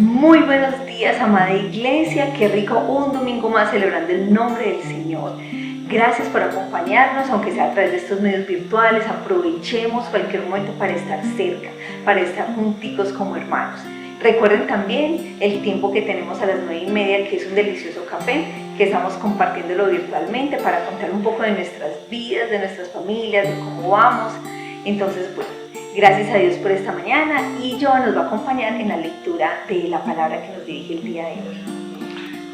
Muy buenos días, amada iglesia. Qué rico un domingo más celebrando el nombre del Señor. Gracias por acompañarnos, aunque sea a través de estos medios virtuales. Aprovechemos cualquier momento para estar cerca, para estar junticos como hermanos. Recuerden también el tiempo que tenemos a las 9:30, que es un delicioso café, que estamos compartiéndolo virtualmente para contar un poco de nuestras vidas, de nuestras familias, de cómo vamos. Entonces, bueno, gracias a Dios por esta mañana, y Joan nos va a acompañar en la lectura de la palabra que nos dirige el día de hoy.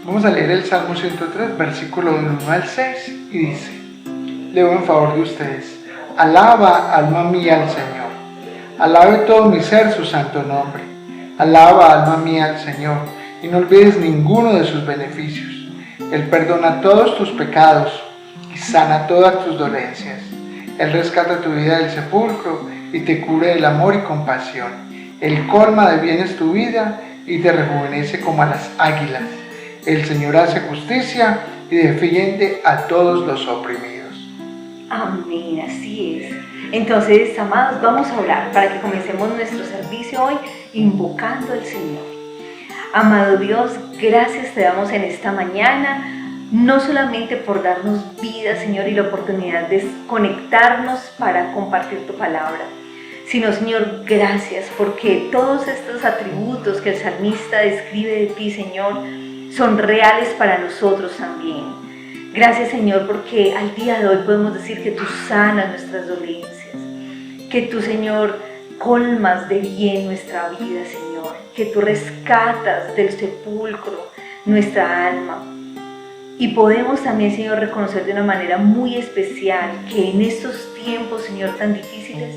Vamos a leer el Salmo 103, versículo 1 al 6, y dice: leo en favor de ustedes. Alaba, alma mía, al Señor. Alabe todo mi ser su santo nombre. Alaba, alma mía, al Señor, y no olvides ninguno de sus beneficios. Él perdona todos tus pecados y sana todas tus dolencias. Él rescata tu vida del sepulcro y te cubre del amor y compasión. Él colma de bienes tu vida y te rejuvenece como a las águilas. El Señor hace justicia y defiende a todos los oprimidos. Amén, así es. Entonces, amados, vamos a orar para que comencemos nuestro servicio hoy invocando al Señor. Amado Dios, gracias te damos en esta mañana, no solamente por darnos vida, Señor, y la oportunidad de conectarnos para compartir tu palabra, sino, Señor, gracias porque todos estos atributos que el salmista describe de ti, Señor, son reales para nosotros también. Gracias, Señor, porque al día de hoy podemos decir que tú sanas nuestras dolencias, que tú, Señor, colmas de bien nuestra vida, Señor, que tú rescatas del sepulcro nuestra alma. Y podemos también, Señor, reconocer de una manera muy especial que en estos tiempos, Señor, tan difíciles,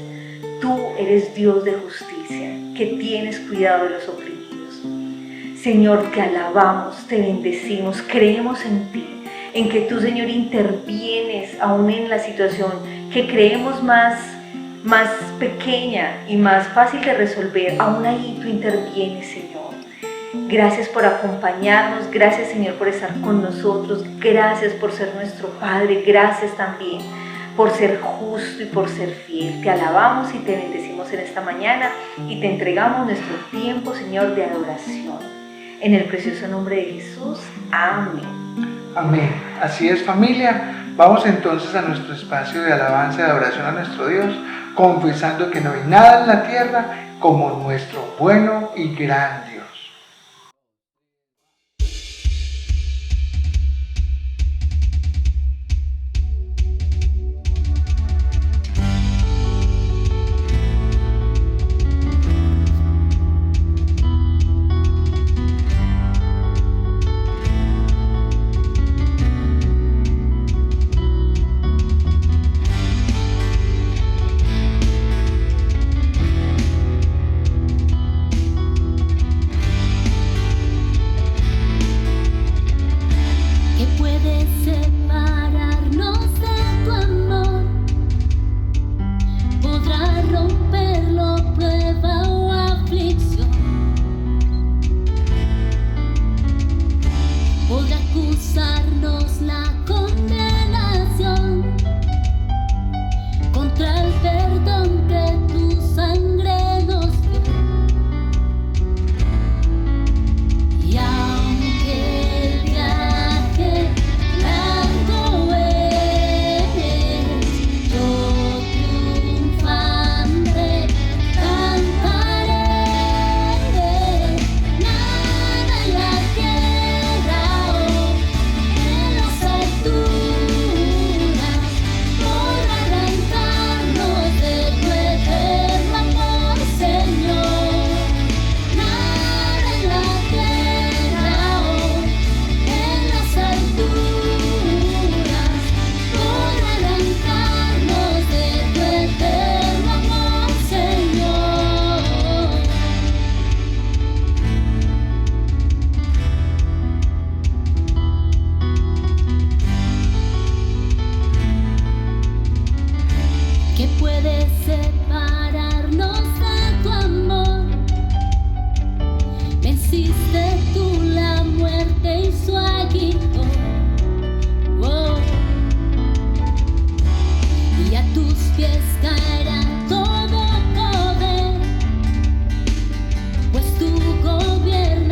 tú eres Dios de justicia, que tienes cuidado de los oprimidos. Señor, te alabamos, te bendecimos, creemos en ti, en que tú, Señor, intervienes aún en la situación que creemos más pequeña y más fácil de resolver. Aún ahí tú intervienes, Señor. Gracias por acompañarnos, gracias, Señor, por estar con nosotros, gracias por ser nuestro Padre, gracias también por ser justo y por ser fiel. Te alabamos y te bendecimos en esta mañana y te entregamos nuestro tiempo, Señor, de adoración. En el precioso nombre de Jesús, amén. Amén. Así es, familia. Vamos entonces a nuestro espacio de alabanza y de adoración a nuestro Dios, confesando que no hay nada en la tierra como nuestro bueno y gran Dios. Caerá todo poder, pues tu gobierno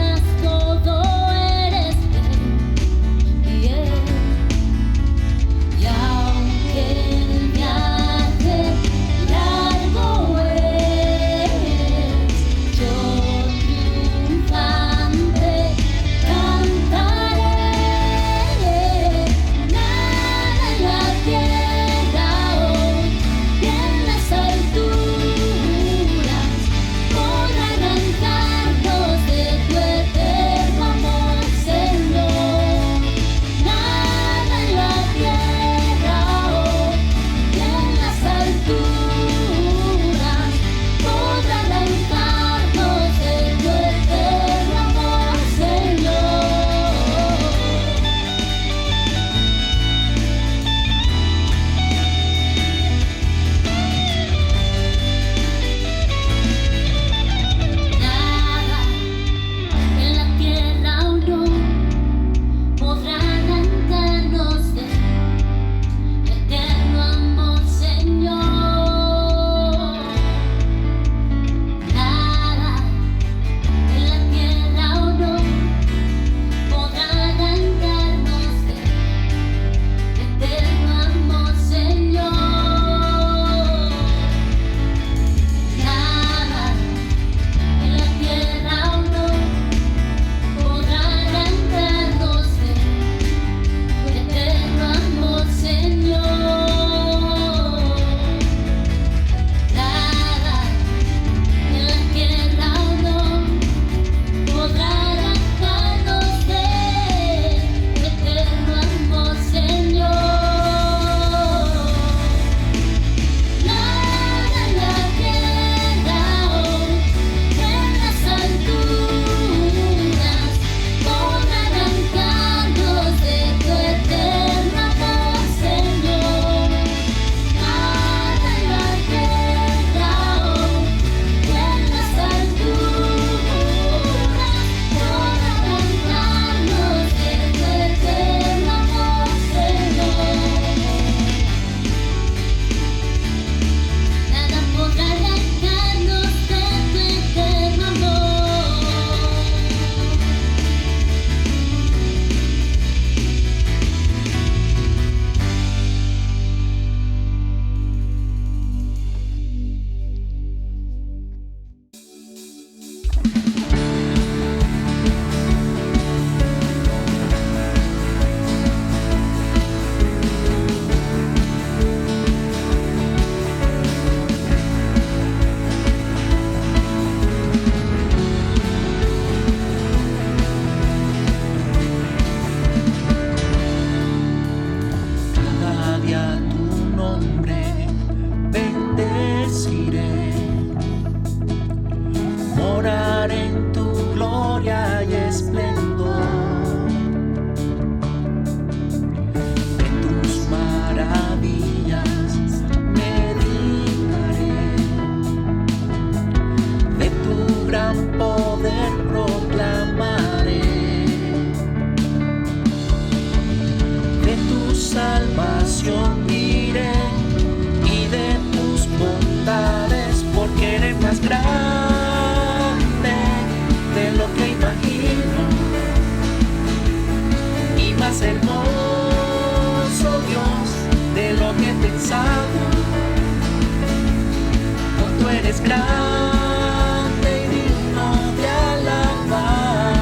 eres grande y digno de alabar.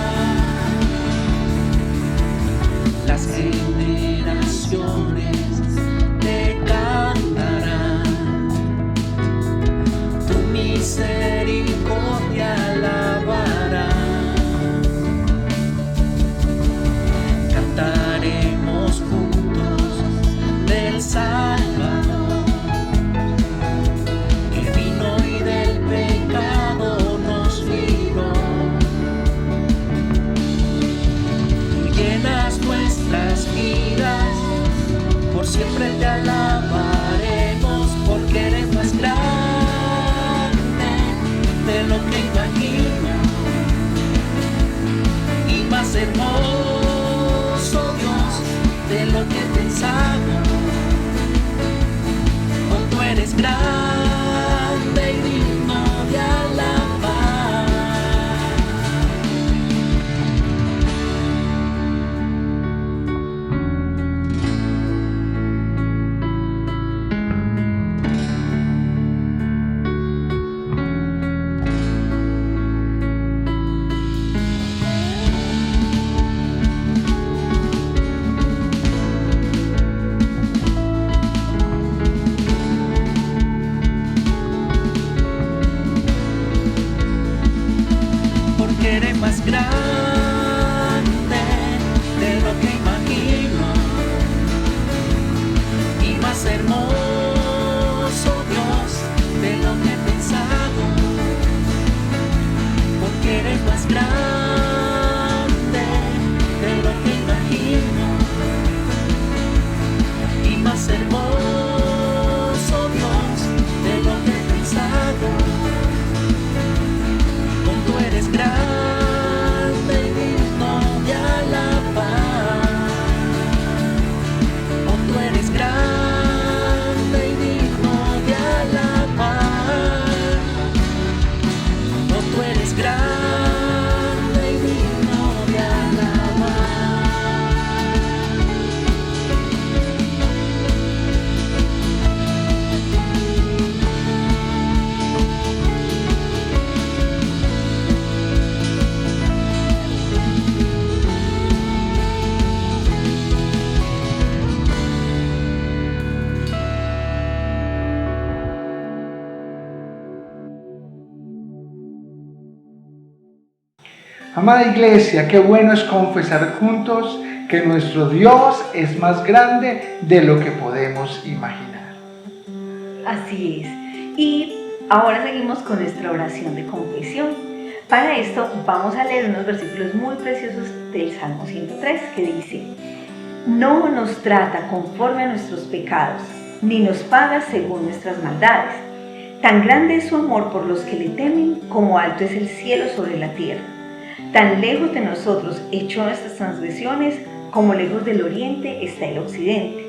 Las generaciones te cantarán, tu misericordia alabarán. Cantaremos juntos del Salvador, que vino y del pecado nos libró. Tú llenas nuestras vidas, por siempre te alabaremos, porque eres más grande de lo que imagino y más hermoso, Dios, de lo que pensamos. Oh, tú eres grande y digno de alabar. Porque eres más grande de lo que imagino y más hermoso, Dios, de lo que he pensado. Porque eres más grande de lo que imagino y más hermoso, Dios, de lo que he pensado. Tú eres grande y digno de alabar. Oh, tú eres grande y digno de alabar. Oh, tú eres grande y digno de alabar. Amada Iglesia, qué bueno es confesar juntos que nuestro Dios es más grande de lo que podemos imaginar. Así es. Y ahora seguimos con nuestra oración de confesión. Para esto vamos a leer unos versículos muy preciosos del Salmo 103 que dice: no nos trata conforme a nuestros pecados, ni nos paga según nuestras maldades. Tan grande es su amor por los que le temen, como alto es el cielo sobre la tierra. Tan lejos de nosotros echó nuestras transgresiones, como lejos del oriente está el occidente.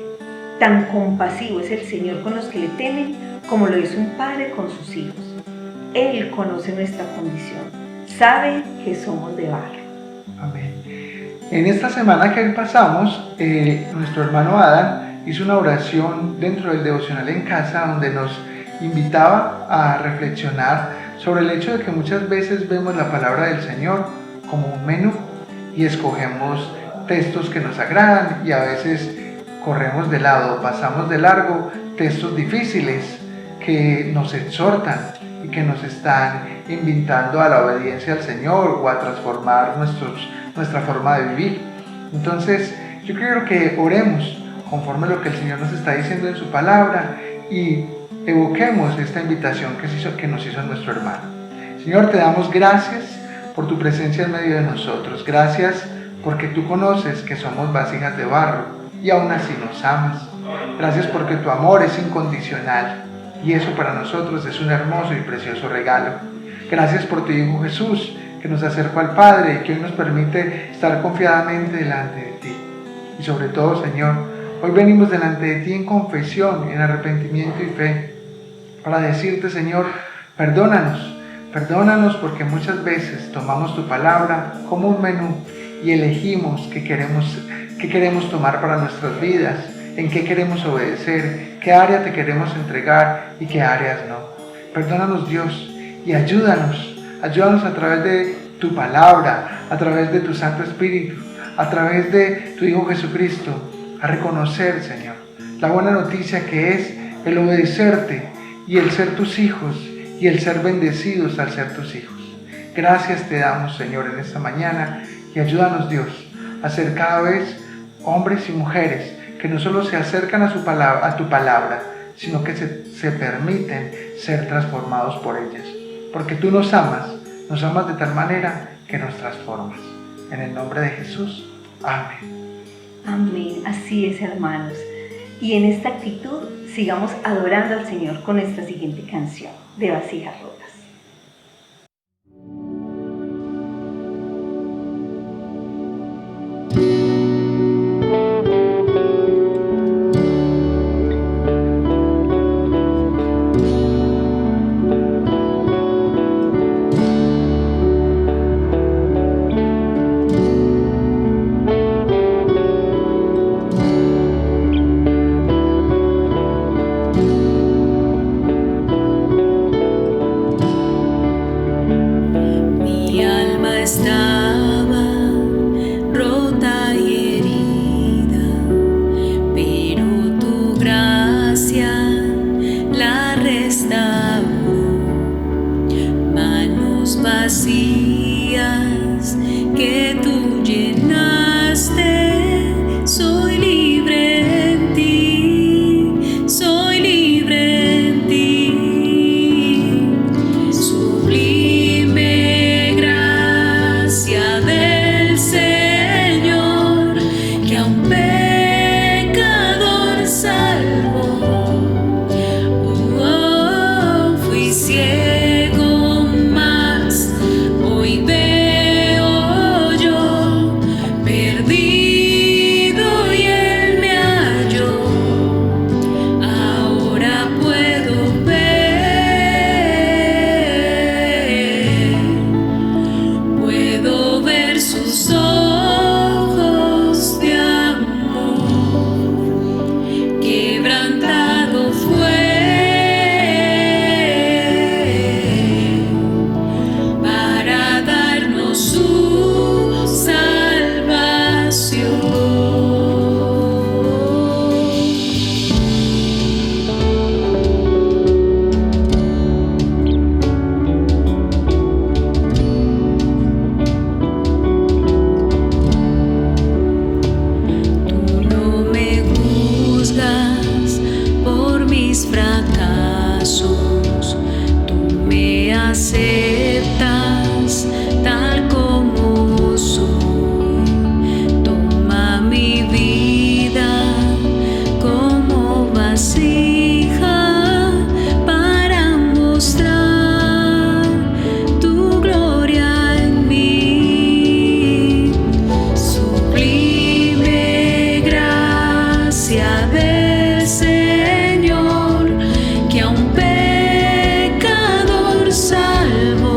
Tan compasivo es el Señor con los que le temen, como lo es un padre con sus hijos. Él conoce nuestra condición, sabe que somos de barro. Amén. En esta semana que pasamos, nuestro hermano Adam hizo una oración dentro del devocional en casa, donde nos invitaba a reflexionar sobre el hecho de que muchas veces vemos la palabra del Señor como un menú y escogemos textos que nos agradan y a veces corremos de lado, pasamos de largo textos difíciles que nos exhortan y que nos están invitando a la obediencia al Señor o a transformar nuestra forma de vivir. Entonces yo quiero que oremos conforme a lo que el Señor nos está diciendo en su palabra y evoquemos esta invitación que nos hizo nuestro hermano. Señor, te damos gracias por tu presencia en medio de nosotros. Gracias porque tú conoces que somos vasijas de barro y aún así nos amas. Gracias porque tu amor es incondicional y eso para nosotros es un hermoso y precioso regalo. Gracias por tu Hijo Jesús, que nos acercó al Padre y que hoy nos permite estar confiadamente delante de ti. Y sobre todo, Señor, hoy venimos delante de ti en confesión, en arrepentimiento y fe, para decirte, Señor, perdónanos porque muchas veces tomamos tu palabra como un menú y elegimos qué queremos tomar para nuestras vidas, en qué queremos obedecer, qué área te queremos entregar y qué áreas no. Perdónanos, Dios, y ayúdanos a través de tu palabra, a través de tu Santo Espíritu, a través de tu Hijo Jesucristo, a reconocer, Señor, la buena noticia que es el obedecerte y el ser tus hijos y el ser bendecidos al ser tus hijos. Gracias te damos, Señor, en esta mañana, y ayúdanos, Dios, a ser cada vez hombres y mujeres que no solo se acercan a tu palabra, sino que se permiten ser transformados por ellas. Porque tú nos amas de tal manera que nos transformas. En el nombre de Jesús, amén. Amén, así es, hermanos. Y en esta actitud sigamos adorando al Señor con esta siguiente canción de Vasijas Rotas. Estaba rota y herida, pero tu gracia la restauró. Manos vacías que tú llenaste, soy libre en ti, soy libre en ti. Sublime gracia del Señor, que a un pecador salvó. Fui ciego, mas hoy veo yo, perdido y Él me halló. Ahora puedo ver sus ojos de amor. Quebrantado fue para darnos su salvación. Fracasos, tú me aceptas tal como soy. Toma mi vida como vasija para mostrar tu gloria en mí. Sublime gracia del Señor, que a un pecador salvo.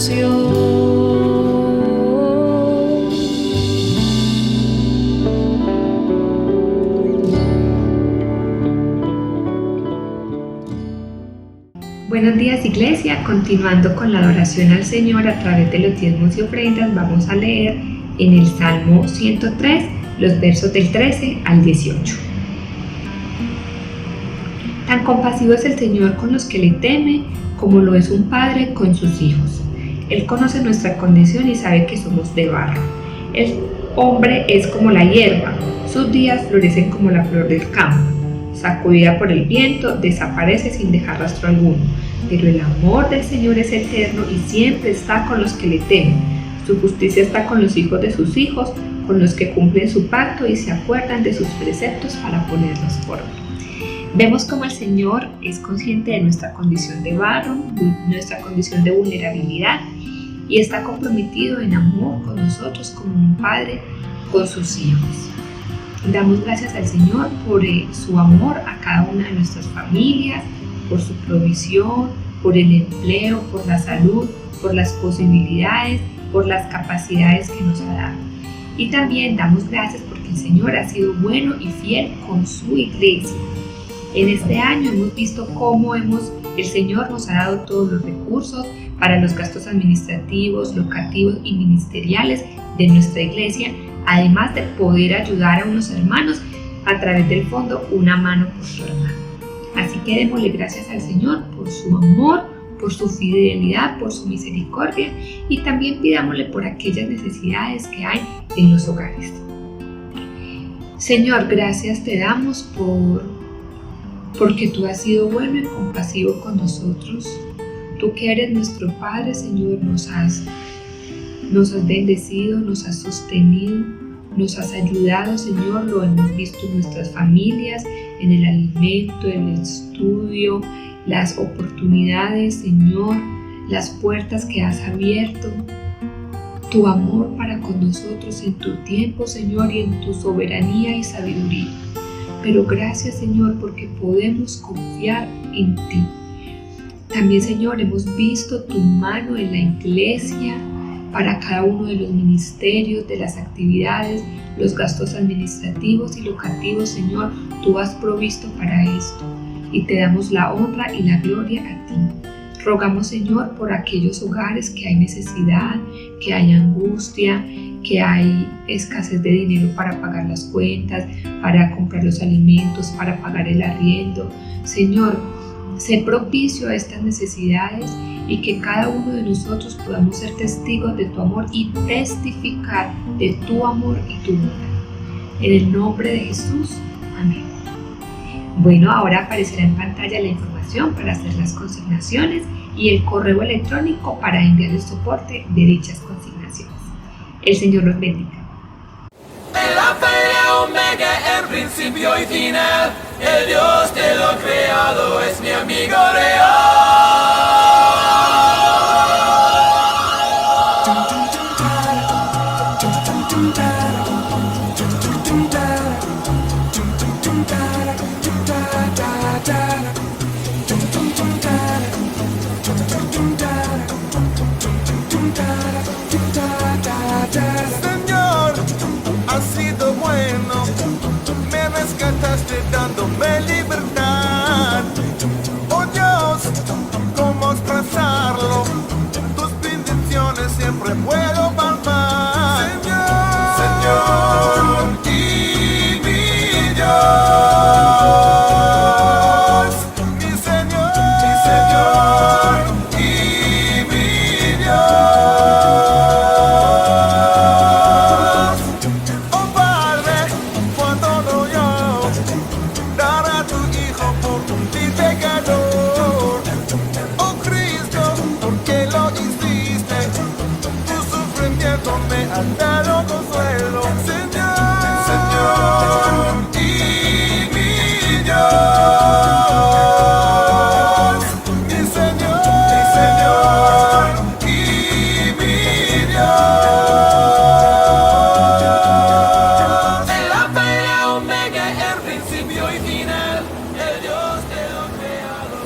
salvación. Buenos días, Iglesia. Continuando con la adoración al Señor a través de los diezmos y ofrendas, vamos a leer en el Salmo 103 los versos del 13 al 18. Tan compasivo es el Señor con los que le temen, como lo es un padre con sus hijos. Él conoce nuestra condición y sabe que somos de barro. El hombre es como la hierba, sus días florecen como la flor del campo. Sacudida por el viento, desaparece sin dejar rastro alguno. Pero el amor del Señor es eterno y siempre está con los que le temen. Su justicia está con los hijos de sus hijos, con los que cumplen su pacto y se acuerdan de sus preceptos para ponerlos por obra. Vemos cómo el Señor es consciente de nuestra condición de barro, nuestra condición de vulnerabilidad, y está comprometido en amor con nosotros como un padre con sus hijos. Damos gracias al Señor por su amor a cada una de nuestras familias, por su provisión, por el empleo, por la salud, por las posibilidades, por las capacidades que nos ha dado. Y también damos gracias porque el Señor ha sido bueno y fiel con su iglesia. En este año hemos visto cómo el Señor nos ha dado todos los recursos para los gastos administrativos, locativos y ministeriales de nuestra iglesia, además de poder ayudar a unos hermanos a través del fondo Una Mano por su Hermano. Así que démosle gracias al Señor por su amor, por su fidelidad, por su misericordia, y también pidámosle por aquellas necesidades que hay en los hogares. Señor, gracias te damos porque tú has sido bueno y compasivo con nosotros. Tú que eres nuestro Padre, Señor, nos has bendecido, nos has sostenido, nos has ayudado, Señor. Lo hemos visto en nuestras familias, en el alimento, en el estudio, las oportunidades, Señor, las puertas que has abierto, tu amor para con nosotros en tu tiempo, Señor, y en tu soberanía y sabiduría. Pero gracias, Señor, porque podemos confiar en ti. También, Señor, hemos visto tu mano en la iglesia para cada uno de los ministerios, de las actividades, los gastos administrativos y locativos, Señor. Tú has provisto para esto y te damos la honra y la gloria a ti. Rogamos, Señor, por aquellos hogares que hay necesidad, que hay angustia, que hay escasez de dinero para pagar las cuentas, para comprar los alimentos, para pagar el arriendo. Señor, sé propicio a estas necesidades y que cada uno de nosotros podamos ser testigos de tu amor y testificar de tu amor y tu bondad. En el nombre de Jesús, amén. Bueno, ahora aparecerá en pantalla la información para hacer las consignaciones y el correo electrónico para enviar el soporte de dichas consignaciones. El Señor los bendiga. El Alfa y la Omega, el principio y final, el Dios de lo creado es mi amigo real. Señor, has sido bueno, me rescataste dándome libertad. Oh Dios, ¿cómo expresarlo? Tus bendiciones siempre puedo palpar. Señor, y mi Dios, mi Señor, y mi Dios. Dalo consuelo, Señor, y mi Dios, mi Señor, y mi Dios. El Alfa y la Omega, el principio y final, el Dios de lo creado.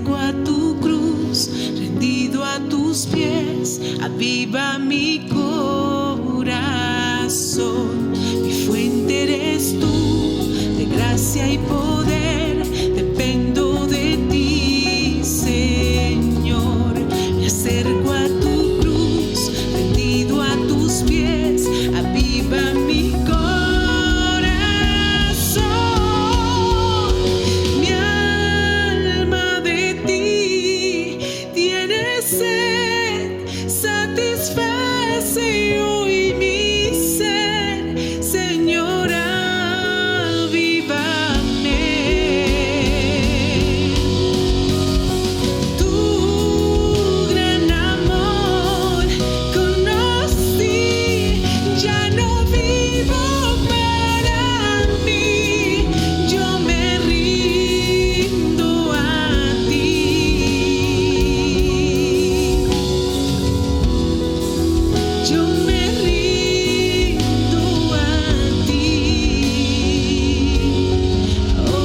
acerco a tu cruz, rendido a tus pies, aviva mi corazón. Mi fuente eres tú, de gracia y poder, dependo de ti, Señor. Me acerco a tu cruz, rendido a tus pies, aviva mi corazón. Mi alma de ti tiene sed, satisface hoy mi ser, Señor, avívame. Tu gran amor conocí, ya no vivo para mí, yo me rindo a ti. Yo me rindo a ti. Oh, oh.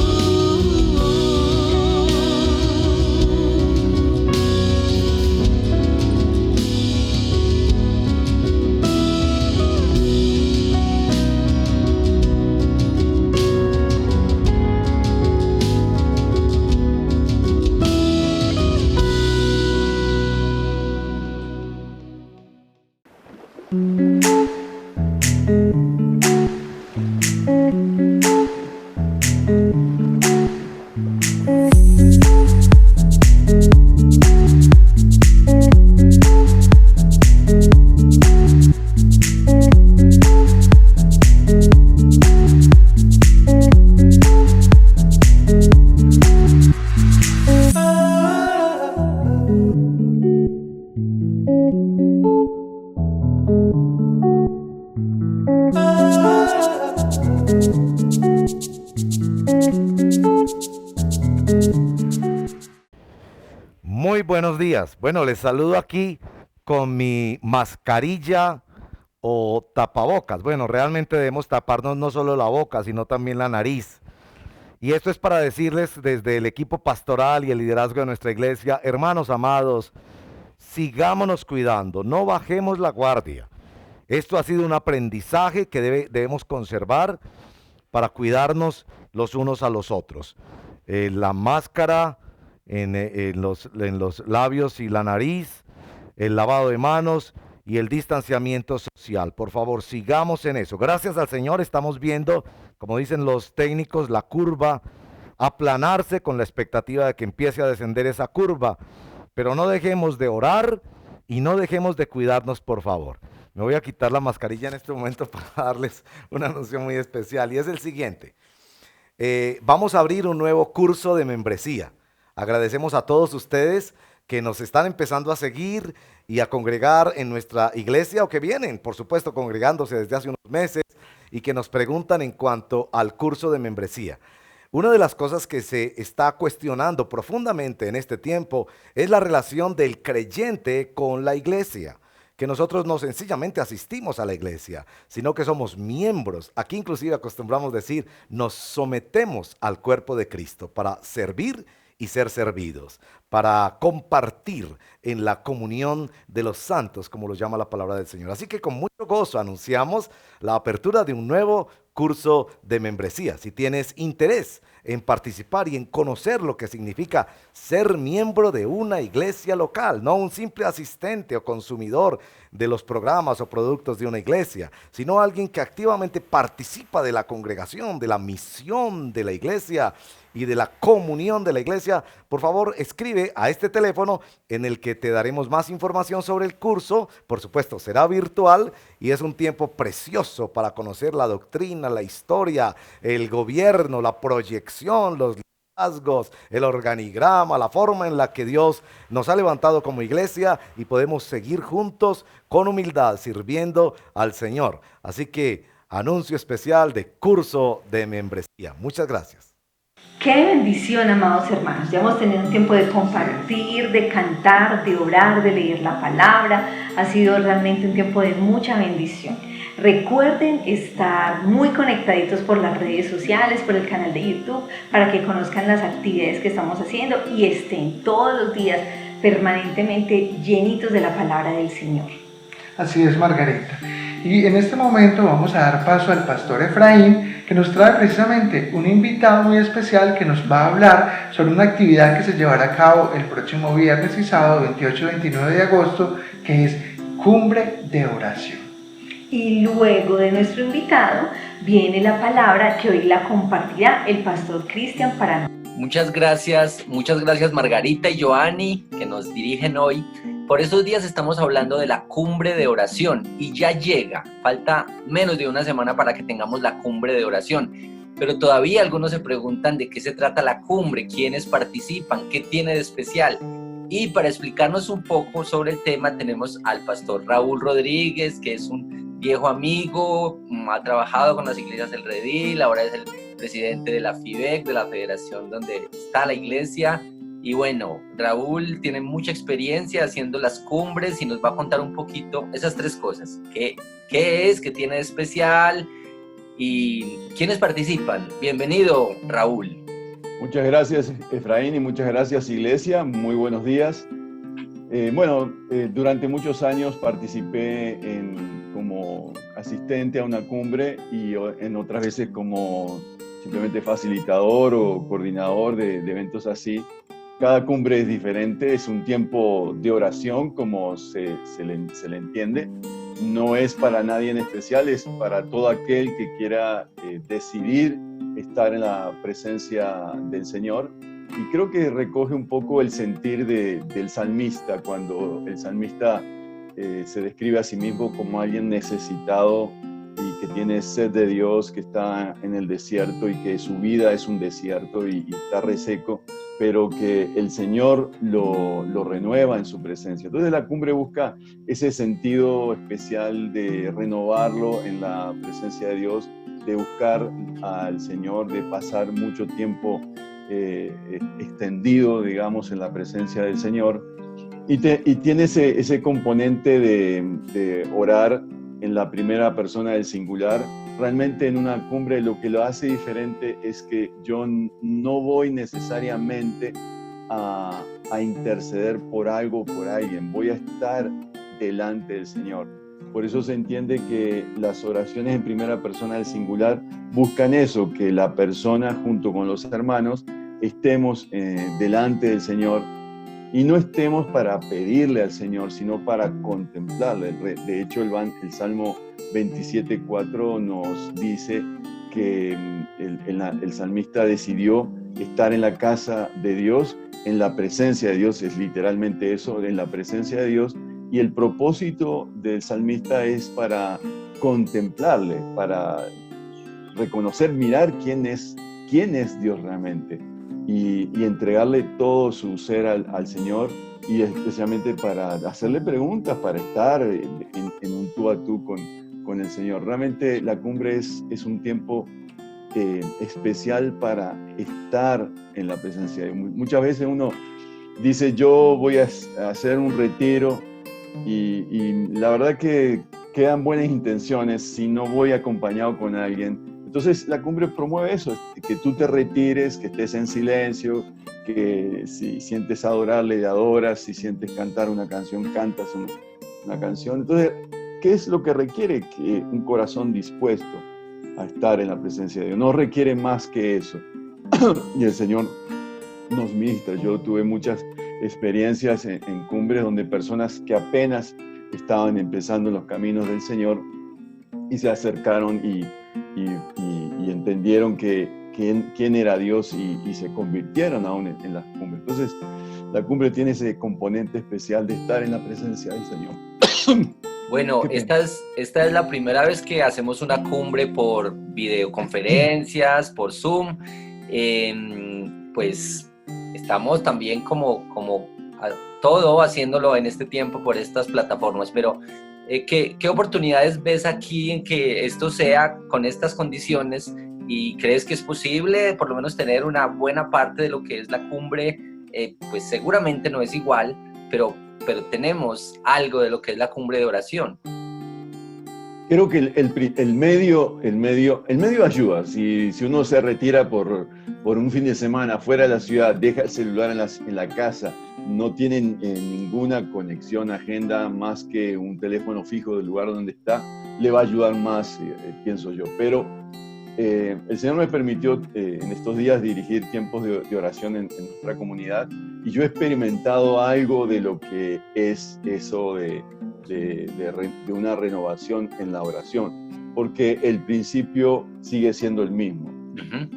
Muy buenos días. Bueno, les saludo aquí con mi mascarilla o tapabocas. Bueno, realmente debemos taparnos no solo la boca, sino también la nariz. Y esto es para decirles desde el equipo pastoral y el liderazgo de nuestra iglesia, hermanos amados, sigámonos cuidando, no bajemos la guardia. Esto ha sido un aprendizaje que debemos conservar para cuidarnos los unos a los otros. La máscara en los labios y la nariz, el lavado de manos y el distanciamiento social. Por favor, sigamos en eso. Gracias al Señor estamos viendo, como dicen los técnicos, la curva aplanarse con la expectativa de que empiece a descender esa curva. Pero no dejemos de orar y no dejemos de cuidarnos, por favor. Me voy a quitar la mascarilla en este momento para darles una noción muy especial y es el siguiente. Vamos a abrir un nuevo curso de membresía. Agradecemos a todos ustedes que nos están empezando a seguir y a congregar en nuestra iglesia o que vienen, por supuesto, congregándose desde hace unos meses y que nos preguntan en cuanto al curso de membresía. Una de las cosas que se está cuestionando profundamente en este tiempo es la relación del creyente con la iglesia. Que nosotros no sencillamente asistimos a la iglesia, sino que somos miembros. Aquí inclusive acostumbramos decir, nos sometemos al cuerpo de Cristo para servir y ser servidos, para compartir en la comunión de los santos, como lo llama la palabra del Señor. Así que con mucho gozo anunciamos la apertura de un nuevo curso de membresía. Si tienes interés en participar y en conocer lo que significa ser miembro de una iglesia local, no un simple asistente o consumidor de los programas o productos de una iglesia, sino alguien que activamente participa de la congregación, de la misión de la iglesia y de la comunión de la iglesia, por favor escribe a este teléfono en el que te daremos más información sobre el curso. Por supuesto será virtual y es un tiempo precioso para conocer la doctrina, la historia, el gobierno, la proyección, los liderazgos, el organigrama, la forma en la que Dios nos ha levantado como iglesia y podemos seguir juntos con humildad sirviendo al Señor. Así que anuncio especial de curso de membresía. Muchas gracias. Qué bendición, amados hermanos. Ya hemos tenido un tiempo de compartir, de cantar, de orar, de leer la palabra. Ha sido realmente un tiempo de mucha bendición. Recuerden estar muy conectaditos por las redes sociales, por el canal de YouTube, para que conozcan las actividades que estamos haciendo y estén todos los días permanentemente llenitos de la palabra del Señor. Así es, Margarita. Y en este momento vamos a dar paso al pastor Efraín, que nos trae precisamente un invitado muy especial que nos va a hablar sobre una actividad que se llevará a cabo el próximo viernes y sábado 28 y 29 de agosto, que es Cumbre de Oración. Y luego de nuestro invitado viene la palabra que hoy la compartirá el pastor Cristian para nosotros. Muchas gracias Margarita y Joanny que nos dirigen hoy. Por estos días estamos hablando de la cumbre de oración y ya llega, falta menos de una semana para que tengamos la cumbre de oración, pero todavía algunos se preguntan de qué se trata la cumbre, quiénes participan, qué tiene de especial. Y para explicarnos un poco sobre el tema tenemos al pastor Raúl Rodríguez, que es un viejo amigo, ha trabajado con las iglesias del Redil, ahora es el presidente de la FIBEC, de la federación donde está la iglesia. Y bueno, Raúl tiene mucha experiencia haciendo las cumbres y nos va a contar un poquito esas tres cosas. ¿Qué es? ¿Qué tiene de especial? ¿Y quiénes participan? Bienvenido, Raúl. Muchas gracias, Efraín, y muchas gracias, Iglesia. Muy buenos días. Durante muchos años participé como asistente a una cumbre y en otras veces como simplemente facilitador o coordinador de eventos así. Cada cumbre es diferente, es un tiempo de oración, como se le entiende. No es para nadie en especial, es para todo aquel que quiera decidir estar en la presencia del Señor. Y creo que recoge un poco el sentir del salmista, cuando el salmista se describe a sí mismo como alguien necesitado y que tiene sed de Dios, que está en el desierto y que su vida es un desierto y está reseco, pero que el Señor lo renueva en su presencia. Entonces la cumbre busca ese sentido especial de renovarlo en la presencia de Dios, de buscar al Señor, de pasar mucho tiempo extendido, digamos, en la presencia del Señor. Y tiene ese componente de orar en la primera persona del singular. Realmente en una cumbre lo que lo hace diferente es que yo no voy necesariamente a interceder por algo o por alguien, voy a estar delante del Señor. Por eso se entiende que las oraciones en primera persona del singular buscan eso, que la persona junto con los hermanos estemos delante del Señor y no estemos para pedirle al Señor, sino para contemplarle. De hecho, el Salmo 27:4 nos dice que el salmista decidió estar en la casa de Dios, en la presencia de Dios, es literalmente eso, en la presencia de Dios, y el propósito del salmista es para contemplarle, para reconocer, mirar quién es Dios realmente, y entregarle todo su ser al Señor, y especialmente para hacerle preguntas, para estar en un tú a tú con el Señor. Realmente la cumbre es un tiempo especial para estar en la presencia de Dios. Muchas veces uno dice, yo voy a hacer un retiro, y la verdad que quedan buenas intenciones si no voy acompañado con alguien. Entonces la cumbre promueve eso, que tú te retires, que estés en silencio, que si sientes adorarle, le adoras, si sientes cantar una canción, cantas una canción. Entonces, ¿qué es lo que requiere? Que un corazón dispuesto a estar en la presencia de Dios. No requiere más que eso. Y el Señor nos ministra. Yo tuve muchas experiencias en cumbres donde personas que apenas estaban empezando en los caminos del Señor y se acercaron y entendieron quién era Dios y se convirtieron aún en las cumbres. Entonces, la cumbre tiene ese componente especial de estar en la presencia del Señor. Bueno, esta es la primera vez que hacemos una cumbre por videoconferencias, por Zoom. Pues estamos también como todo haciéndolo en este tiempo por estas plataformas, pero ¿qué oportunidades ves aquí en que esto sea con estas condiciones? ¿Y crees que es posible por lo menos tener una buena parte de lo que es la cumbre? Pues seguramente no es igual, pero tenemos algo de lo que es la cumbre de oración. Creo que el medio ayuda. Si uno se retira por un fin de semana fuera de la ciudad, deja el celular en la casa, no tienen ninguna conexión, agenda más que un teléfono fijo del lugar donde está, le va a ayudar más, pienso yo. Pero el Señor me permitió en estos días dirigir tiempos de oración en nuestra comunidad, y yo he experimentado algo de lo que es eso de una renovación en la oración, porque el principio sigue siendo el mismo. Ujú.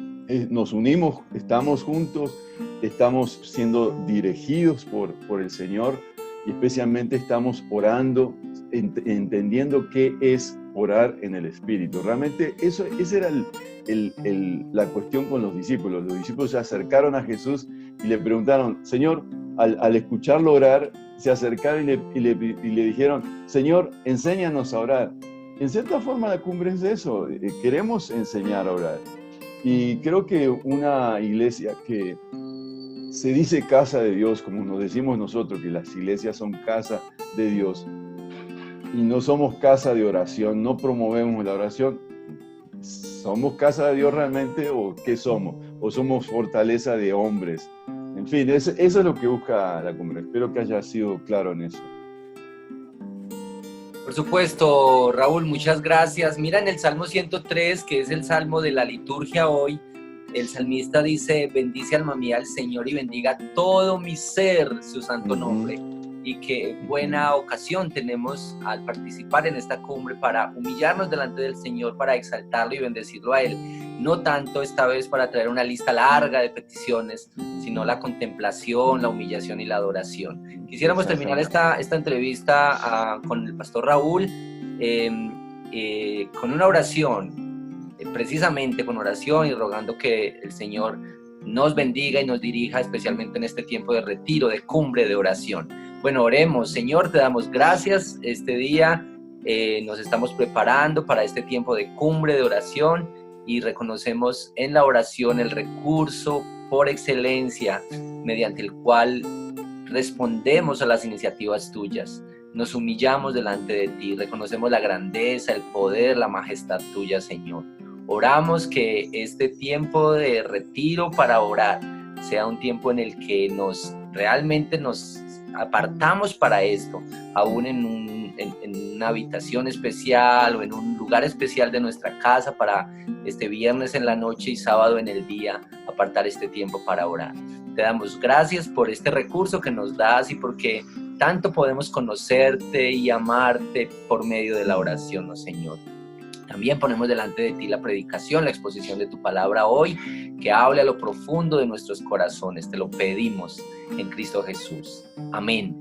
Nos unimos, estamos juntos, estamos siendo dirigidos por el Señor, y especialmente estamos orando, entendiendo qué es orar en el Espíritu. Realmente esa era la cuestión con los discípulos. Los discípulos se acercaron a Jesús y le preguntaron, Señor, al escucharlo orar, se acercaron y le dijeron, Señor, enséñanos a orar. En cierta forma la cumbre es eso, queremos enseñar a orar. Y creo que una iglesia que se dice casa de Dios, como nos decimos nosotros, que las iglesias son casa de Dios, y no somos casa de oración, no promovemos la oración, ¿somos casa de Dios realmente o qué somos? ¿O somos fortaleza de hombres? En fin, eso es lo que busca la cumbre. Espero que haya sido claro en eso. Por supuesto, Raúl, muchas gracias. Mira, en el Salmo 103, que es el salmo de la liturgia hoy, el salmista dice, bendice alma mía al Señor y bendiga todo mi ser su santo nombre. Y qué buena ocasión tenemos al participar en esta cumbre para humillarnos delante del Señor, para exaltarlo y bendecirlo a Él. No tanto esta vez para traer una lista larga de peticiones, sino la contemplación, la humillación y la adoración. Quisiéramos terminar esta entrevista con el pastor Raúl con una oración, precisamente con oración y rogando que el Señor nos bendiga y nos dirija especialmente en este tiempo de retiro, de cumbre de oración. Bueno, oremos. Señor, te damos gracias este día. Nos estamos preparando para este tiempo de cumbre de oración y reconocemos en la oración el recurso por excelencia mediante el cual respondemos a las iniciativas tuyas. Nos humillamos delante de ti, reconocemos la grandeza, el poder, la majestad tuya, Señor. Oramos que este tiempo de retiro para orar sea un tiempo en el que realmente nos apartamos para esto, aún en una habitación especial o en un lugar especial de nuestra casa para este viernes en la noche y sábado en el día, apartar este tiempo para orar. Te damos gracias por este recurso que nos das y porque tanto podemos conocerte y amarte por medio de la oración, ¿no, Señor? También ponemos delante de ti la predicación, la exposición de tu palabra hoy, que hable a lo profundo de nuestros corazones. Te lo pedimos en Cristo Jesús. Amén.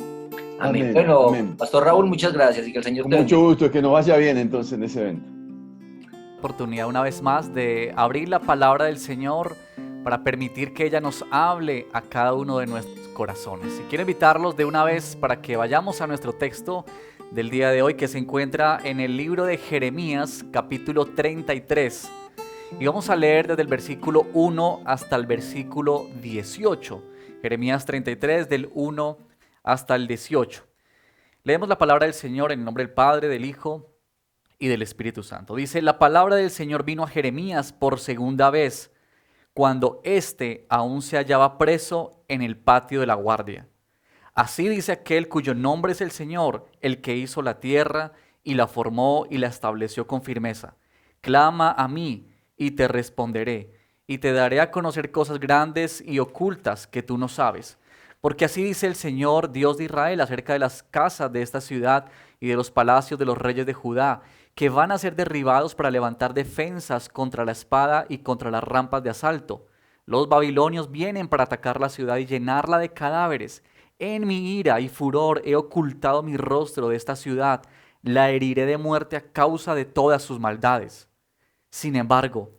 Amén. Bueno, amén. Pastor Raúl, muchas gracias y que el Señor te bendiga. Con mucho gusto, que nos vaya bien entonces en ese evento. Oportunidad una vez más de abrir la palabra del Señor para permitir que ella nos hable a cada uno de nuestros corazones. Y quiero invitarlos de una vez para que vayamos a nuestro texto del día de hoy, que se encuentra en el libro de Jeremías, capítulo 33. Y vamos a leer desde el versículo 1 hasta el versículo 18. Jeremías 33, del 1 hasta el 18. Leemos la palabra del Señor en el nombre del Padre, del Hijo y del Espíritu Santo. Dice, la palabra del Señor vino a Jeremías por segunda vez, cuando éste aún se hallaba preso en el patio de la guardia. Así dice aquel cuyo nombre es el Señor, el que hizo la tierra y la formó y la estableció con firmeza. Clama a mí y te responderé, y te daré a conocer cosas grandes y ocultas que tú no sabes. Porque así dice el Señor, Dios de Israel, acerca de las casas de esta ciudad y de los palacios de los reyes de Judá, que van a ser derribados para levantar defensas contra la espada y contra las rampas de asalto. Los babilonios vienen para atacar la ciudad y llenarla de cadáveres. En mi ira y furor he ocultado mi rostro de esta ciudad, la heriré de muerte a causa de todas sus maldades. Sin embargo,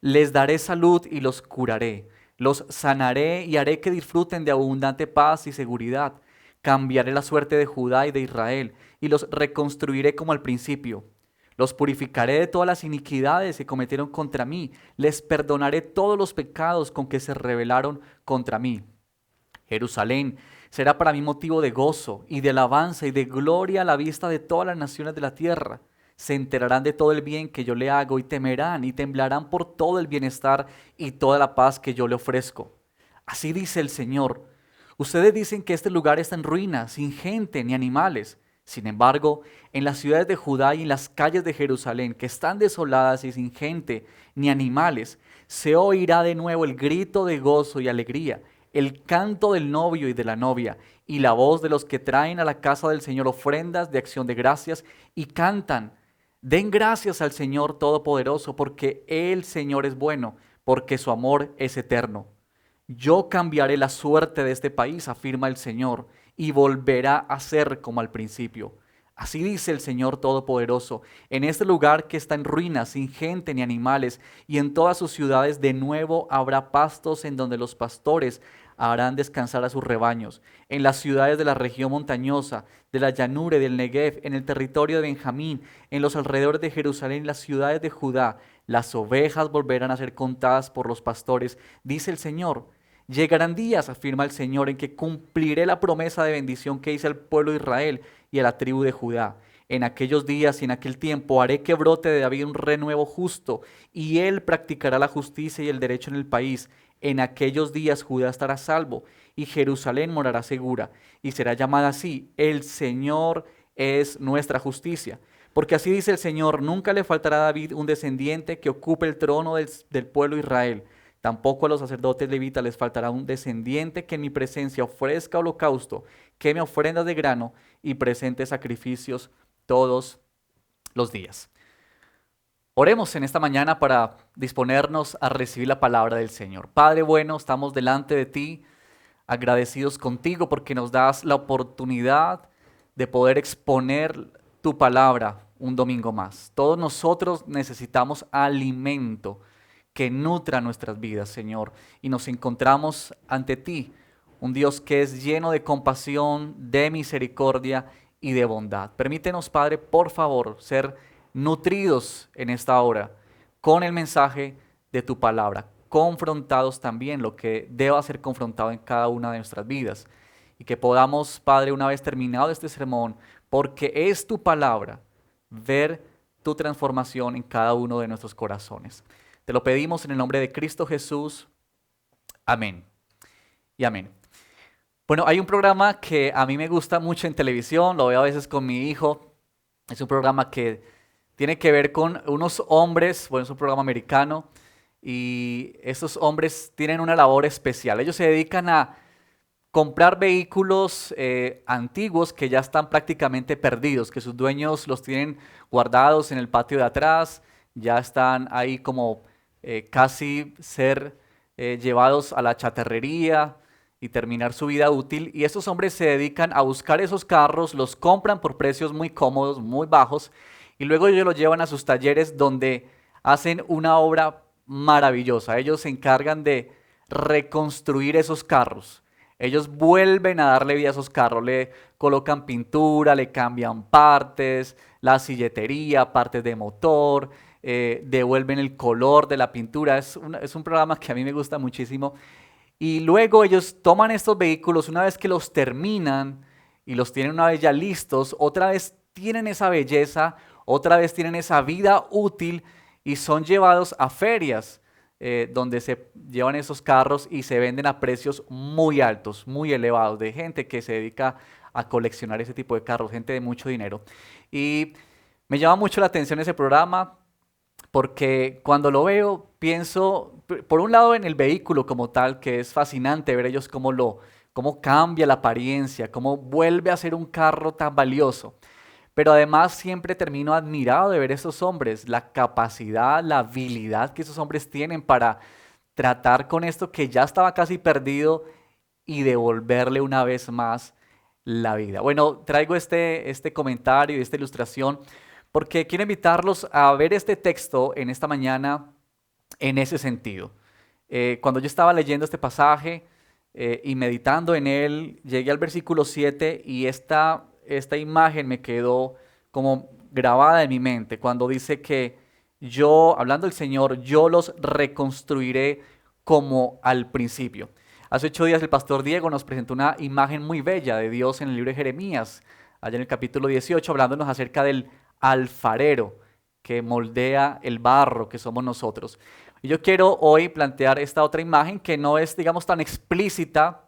les daré salud y los curaré, los sanaré y haré que disfruten de abundante paz y seguridad. Cambiaré la suerte de Judá y de Israel y los reconstruiré como al principio. Los purificaré de todas las iniquidades que cometieron contra mí, les perdonaré todos los pecados con que se rebelaron contra mí. Jerusalén será para mí motivo de gozo y de alabanza y de gloria a la vista de todas las naciones de la tierra. se enterarán de todo el bien que yo le hago y temerán y temblarán por todo el bienestar y toda la paz que yo le ofrezco. Así dice el Señor. Ustedes dicen que este lugar está en ruinas, sin gente ni animales. Sin embargo, en las ciudades de Judá y en las calles de Jerusalén, que están desoladas y sin gente ni animales, se oirá de nuevo el grito de gozo y alegría, el canto del novio y de la novia, y la voz de los que traen a la casa del Señor ofrendas de acción de gracias y cantan: den gracias al Señor Todopoderoso, porque el Señor es bueno, porque su amor es eterno. Yo cambiaré la suerte de este país, afirma el Señor, y volverá a ser como al principio. Así dice el Señor Todopoderoso: en este lugar que está en ruinas, sin gente ni animales, y en todas sus ciudades de nuevo habrá pastos en donde los pastores harán descansar a sus rebaños. En las ciudades de la región montañosa, de la llanura y del Negev, en el territorio de Benjamín, en los alrededores de Jerusalén, las ciudades de Judá, las ovejas volverán a ser contadas por los pastores, dice el Señor. Llegarán días, afirma el Señor, en que cumpliré la promesa de bendición que hice al pueblo de Israel y a la tribu de Judá. En aquellos días y en aquel tiempo haré que brote de David un renuevo justo, y él practicará la justicia y el derecho en el país. En aquellos días Judá estará salvo, y Jerusalén morará segura, y será llamada así: el Señor es nuestra justicia. Porque así dice el Señor: nunca le faltará a David un descendiente que ocupe el trono del pueblo de Israel. Tampoco a los sacerdotes levitas les faltará un descendiente que en mi presencia ofrezca holocausto, queme ofrendas de grano y presente sacrificios todos los días. Oremos en esta mañana para disponernos a recibir la palabra del Señor. Padre bueno, estamos delante de ti, agradecidos contigo porque nos das la oportunidad de poder exponer tu palabra un domingo más. Todos nosotros necesitamos alimento que nutra nuestras vidas, Señor, y nos encontramos ante ti, un Dios que es lleno de compasión, de misericordia y de bondad. Permítenos, Padre, por favor, ser nutridos en esta hora con el mensaje de tu palabra, confrontados también lo que deba ser confrontado en cada una de nuestras vidas, y que podamos, Padre, una vez terminado este sermón, porque es tu palabra, ver tu transformación en cada uno de nuestros corazones. Te lo pedimos en el nombre de Cristo Jesús. Amén. Y amén. Bueno, hay un programa que a mí me gusta mucho en televisión, lo veo a veces con mi hijo. Es un programa que tiene que ver con unos hombres, bueno, es un programa americano, y estos hombres tienen una labor especial. Ellos se dedican a comprar vehículos antiguos que ya están prácticamente perdidos, que sus dueños los tienen guardados en el patio de atrás, ya están ahí como casi ser llevados a la chatarrería y terminar su vida útil. Y estos hombres se dedican a buscar esos carros, los compran por precios muy cómodos, muy bajos, y luego ellos los llevan a sus talleres donde hacen una obra maravillosa. Ellos se encargan de reconstruir esos carros. Ellos vuelven a darle vida a esos carros, le colocan pintura, le cambian partes, la silletería, partes de motor, devuelven el color de la pintura. Es un programa que a mí me gusta muchísimo. Y luego ellos toman estos vehículos, una vez que los terminan y los tienen una vez ya listos, otra vez tienen esa belleza, otra vez tienen esa vida útil y son llevados a ferias donde se llevan esos carros y se venden a precios muy altos, muy elevados, de gente que se dedica a coleccionar ese tipo de carros, gente de mucho dinero. Y me llama mucho la atención ese programa porque cuando lo veo pienso, por un lado, en el vehículo como tal, que es fascinante ver ellos cómo cambia la apariencia, cómo vuelve a ser un carro tan valioso. Pero además siempre termino admirado de ver a esos hombres, la capacidad, la habilidad que esos hombres tienen para tratar con esto que ya estaba casi perdido y devolverle una vez más la vida. Bueno, traigo este comentario y esta ilustración porque quiero invitarlos a ver este texto en esta mañana en ese sentido. Cuando yo estaba leyendo este pasaje y meditando en él, llegué al versículo 7 y esta imagen me quedó como grabada en mi mente cuando dice que yo, hablando del Señor, yo los reconstruiré como al principio. Hace 8 días el pastor Diego nos presentó una imagen muy bella de Dios en el libro de Jeremías, allá en el capítulo 18, hablándonos acerca del alfarero que moldea el barro que somos nosotros. Y yo quiero hoy plantear esta otra imagen que no es, digamos, tan explícita,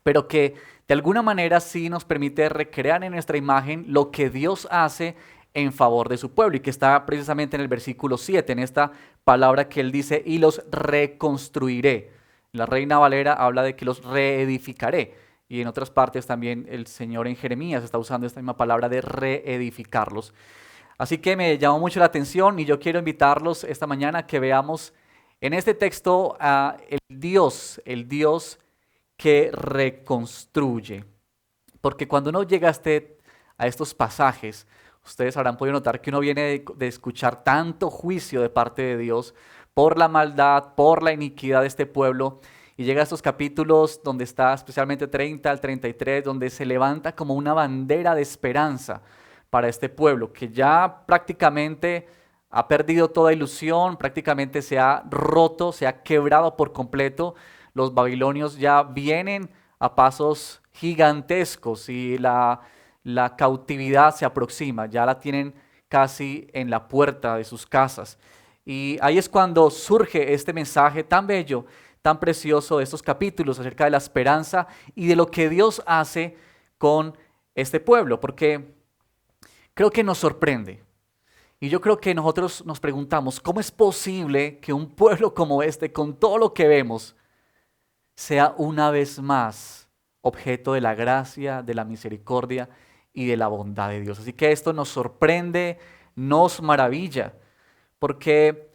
pero que de alguna manera sí nos permite recrear en nuestra imagen lo que Dios hace en favor de su pueblo, y que está precisamente en el versículo 7, en esta palabra que él dice, y los reconstruiré. La Reina Valera habla de que los reedificaré, y en otras partes también el Señor en Jeremías está usando esta misma palabra de reedificarlos. Así que me llamó mucho la atención y yo quiero invitarlos esta mañana a que veamos en este texto a el Dios que reconstruye. Porque cuando uno llega a estos pasajes, ustedes habrán podido notar que uno viene de escuchar tanto juicio de parte de Dios por la maldad, por la iniquidad de este pueblo, y llega a estos capítulos donde está especialmente 30 al 33, donde se levanta como una bandera de esperanza para este pueblo, que ya prácticamente ha perdido toda ilusión, prácticamente se ha roto, se ha quebrado por completo. Los babilonios ya vienen a pasos gigantescos y la cautividad se aproxima, ya la tienen casi en la puerta de sus casas. Y ahí es cuando surge este mensaje tan bello, tan precioso de estos capítulos acerca de la esperanza y de lo que Dios hace con este pueblo, porque creo que nos sorprende. Y yo creo que nosotros nos preguntamos, ¿cómo es posible que un pueblo como este, con todo lo que vemos, sea una vez más objeto de la gracia, de la misericordia y de la bondad de Dios? Así que esto nos sorprende, nos maravilla, porque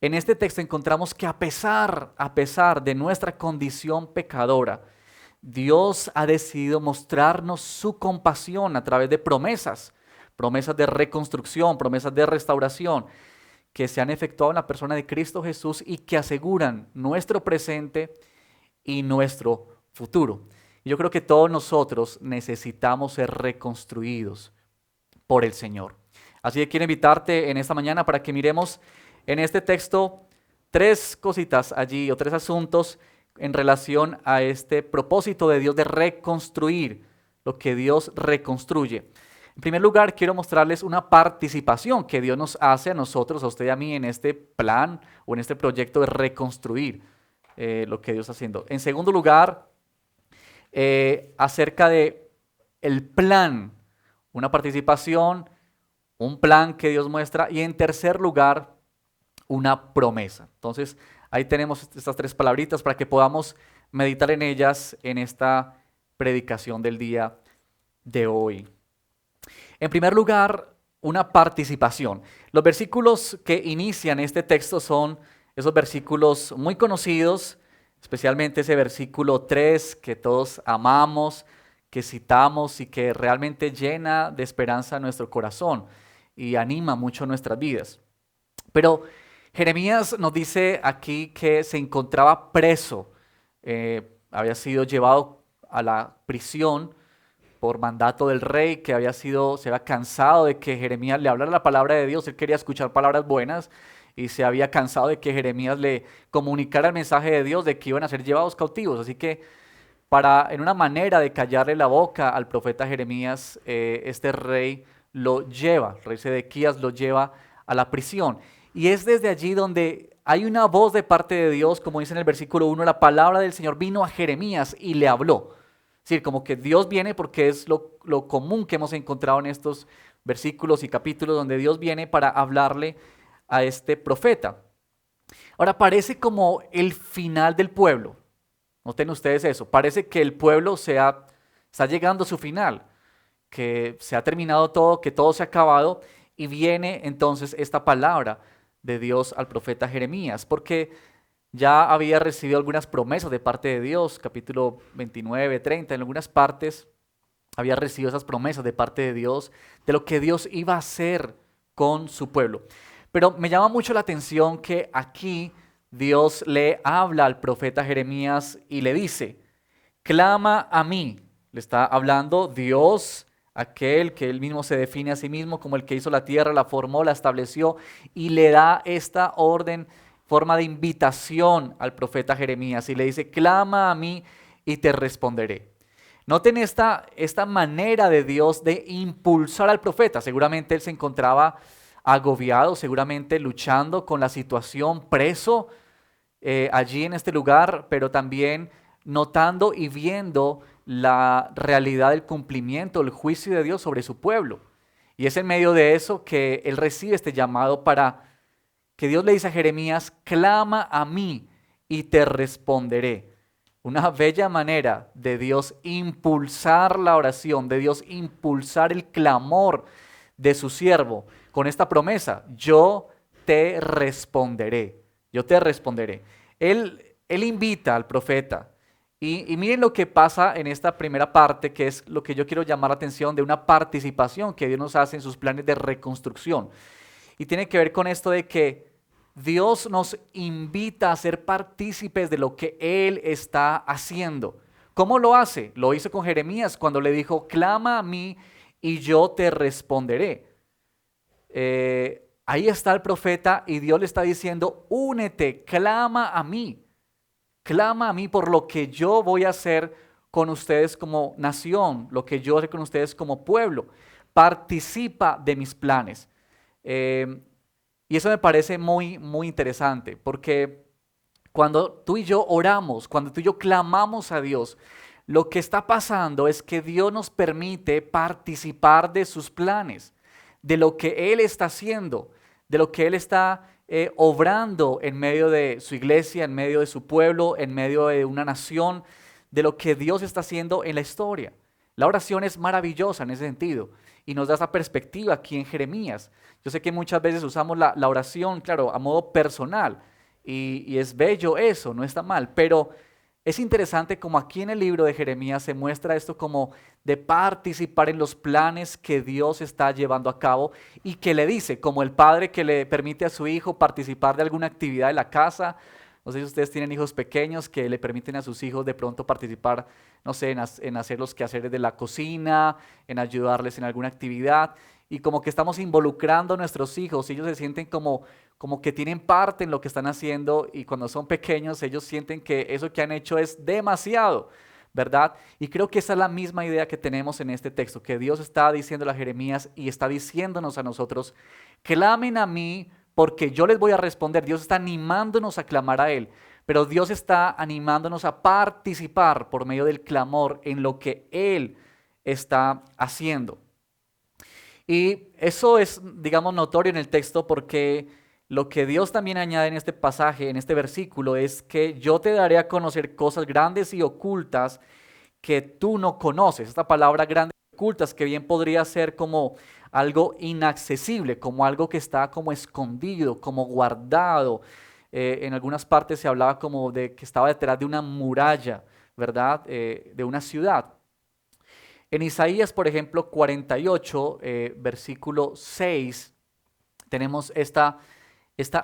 en este texto encontramos que a pesar de nuestra condición pecadora, Dios ha decidido mostrarnos su compasión a través de promesas de reconstrucción, promesas de restauración, que se han efectuado en la persona de Cristo Jesús y que aseguran nuestro presente y nuestro futuro. Y yo creo que todos nosotros necesitamos ser reconstruidos por el Señor. Así que quiero invitarte en esta mañana para que miremos en este texto tres cositas allí, o tres asuntos en relación a este propósito de Dios de reconstruir lo que Dios reconstruye. En primer lugar, quiero mostrarles una participación que Dios nos hace a nosotros, a usted y a mí, en este plan o en este proyecto de reconstruir lo que Dios está haciendo. En segundo lugar, acerca de el plan, una participación, un plan que Dios muestra. Y en tercer lugar, una promesa. Entonces, ahí tenemos estas tres palabritas para que podamos meditar en ellas en esta predicación del día de hoy. En primer lugar, una participación. Los versículos que inician este texto son esos versículos muy conocidos, especialmente ese versículo 3 que todos amamos, que citamos y que realmente llena de esperanza nuestro corazón y anima mucho nuestras vidas. Pero Jeremías nos dice aquí que se encontraba preso, había sido llevado a la prisión por mandato del rey, que se había cansado de que Jeremías le hablara la palabra de Dios. Él quería escuchar palabras buenas y se había cansado de que Jeremías le comunicara el mensaje de Dios de que iban a ser llevados cautivos. Así que en una manera de callarle la boca al profeta Jeremías, este rey lo lleva, el rey Sedequías lo lleva a la prisión. Y es desde allí donde hay una voz de parte de Dios, como dice en el versículo 1, la palabra del Señor vino a Jeremías y le habló. Es decir, como que Dios viene, porque es lo común que hemos encontrado en estos versículos y capítulos, donde Dios viene para hablarle a este profeta. Ahora, parece como el final del pueblo. Noten ustedes eso. Parece que el pueblo está llegando a su final, que se ha terminado todo, que todo se ha acabado, y viene entonces esta palabra de Dios al profeta Jeremías, porque ya había recibido algunas promesas de parte de Dios, capítulo 29, 30, en algunas partes había recibido esas promesas de parte de Dios, de lo que Dios iba a hacer con su pueblo. Pero me llama mucho la atención que aquí Dios le habla al profeta Jeremías y le dice, clama a mí. Le está hablando Dios, aquel que él mismo se define a sí mismo como el que hizo la tierra, la formó, la estableció, y le da esta orden, forma de invitación al profeta Jeremías, y le dice, clama a mí y te responderé. Noten esta manera de Dios de impulsar al profeta. Seguramente él se encontraba agobiado, seguramente luchando con la situación, preso allí en este lugar, pero también notando y viendo la realidad del cumplimiento, el juicio de Dios sobre su pueblo. Y es en medio de eso que él recibe este llamado para que Dios le dice a Jeremías: clama a mí y te responderé. Una bella manera de Dios impulsar la oración, de Dios impulsar el clamor de su siervo con esta promesa: yo te responderé, yo te responderé. Él invita al profeta y miren lo que pasa en esta primera parte, que es lo que yo quiero llamar la atención de una participación que Dios nos hace en sus planes de reconstrucción. Y tiene que ver con esto de que Dios nos invita a ser partícipes de lo que Él está haciendo. ¿Cómo lo hace? Lo hizo con Jeremías cuando le dijo: clama a mí y yo te responderé. Ahí está el profeta y Dios le está diciendo: únete, clama a mí por lo que yo voy a hacer con ustedes como nación, lo que yo haré con ustedes como pueblo. Participa de mis planes. Y eso me parece muy, muy interesante, porque cuando tú y yo oramos, cuando tú y yo clamamos a Dios, lo que está pasando es que Dios nos permite participar de sus planes, de lo que Él está haciendo, de lo que Él está obrando en medio de su iglesia, en medio de su pueblo, en medio de una nación, de lo que Dios está haciendo en la historia. La oración es maravillosa en ese sentido y nos da esa perspectiva aquí en Jeremías. Yo sé que muchas veces usamos la oración, claro, a modo personal y es bello eso, no está mal, pero es interesante como aquí en el libro de Jeremías se muestra esto como de participar en los planes que Dios está llevando a cabo y que le dice, como el padre que le permite a su hijo participar de alguna actividad de la casa. No sé si ustedes tienen hijos pequeños que le permiten a sus hijos de pronto participar, no sé, en hacer los quehaceres de la cocina, en ayudarles en alguna actividad. Y como que estamos involucrando a nuestros hijos, ellos se sienten como que tienen parte en lo que están haciendo, y cuando son pequeños ellos sienten que eso que han hecho es demasiado, ¿verdad? Y creo que esa es la misma idea que tenemos en este texto, que Dios está diciendo a Jeremías y está diciéndonos a nosotros: clamen a mí porque yo les voy a responder. Dios está animándonos a clamar a Él, pero Dios está animándonos a participar por medio del clamor en lo que Él está haciendo. Y eso es, digamos, notorio en el texto, porque lo que Dios también añade en este pasaje, en este versículo, es que yo te daré a conocer cosas grandes y ocultas que tú no conoces. Esta palabra grandes y ocultas, que bien podría ser como algo inaccesible, como algo que está como escondido, como guardado. En algunas partes se hablaba como de que estaba detrás de una muralla, ¿verdad? De una ciudad. En Isaías, por ejemplo, 48, versículo 6, tenemos esta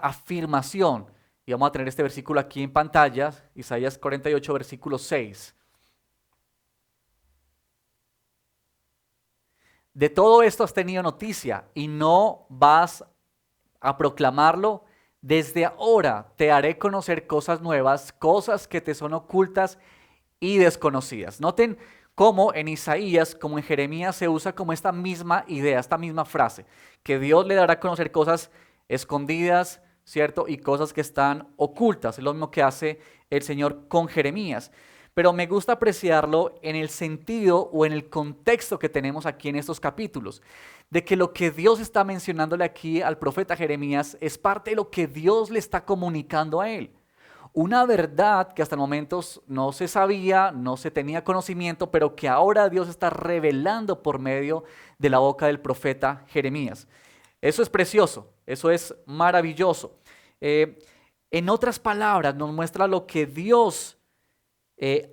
afirmación. Y vamos a tener este versículo aquí en pantalla, Isaías 48, versículo 6. De todo esto has tenido noticia y no vas a proclamarlo. Desde ahora te haré conocer cosas nuevas, cosas que te son ocultas y desconocidas. Noten cómo en Isaías, como en Jeremías, se usa como esta misma idea, esta misma frase, que Dios le dará a conocer cosas escondidas, ¿cierto? Y cosas que están ocultas. Es lo mismo que hace el Señor con Jeremías. Pero me gusta apreciarlo en el sentido o en el contexto que tenemos aquí en estos capítulos, de que lo que Dios está mencionándole aquí al profeta Jeremías es parte de lo que Dios le está comunicando a él. Una verdad que hasta el momento no se sabía, no se tenía conocimiento, pero que ahora Dios está revelando por medio de la boca del profeta Jeremías. Eso es precioso, eso es maravilloso. En otras palabras, nos muestra lo que Dios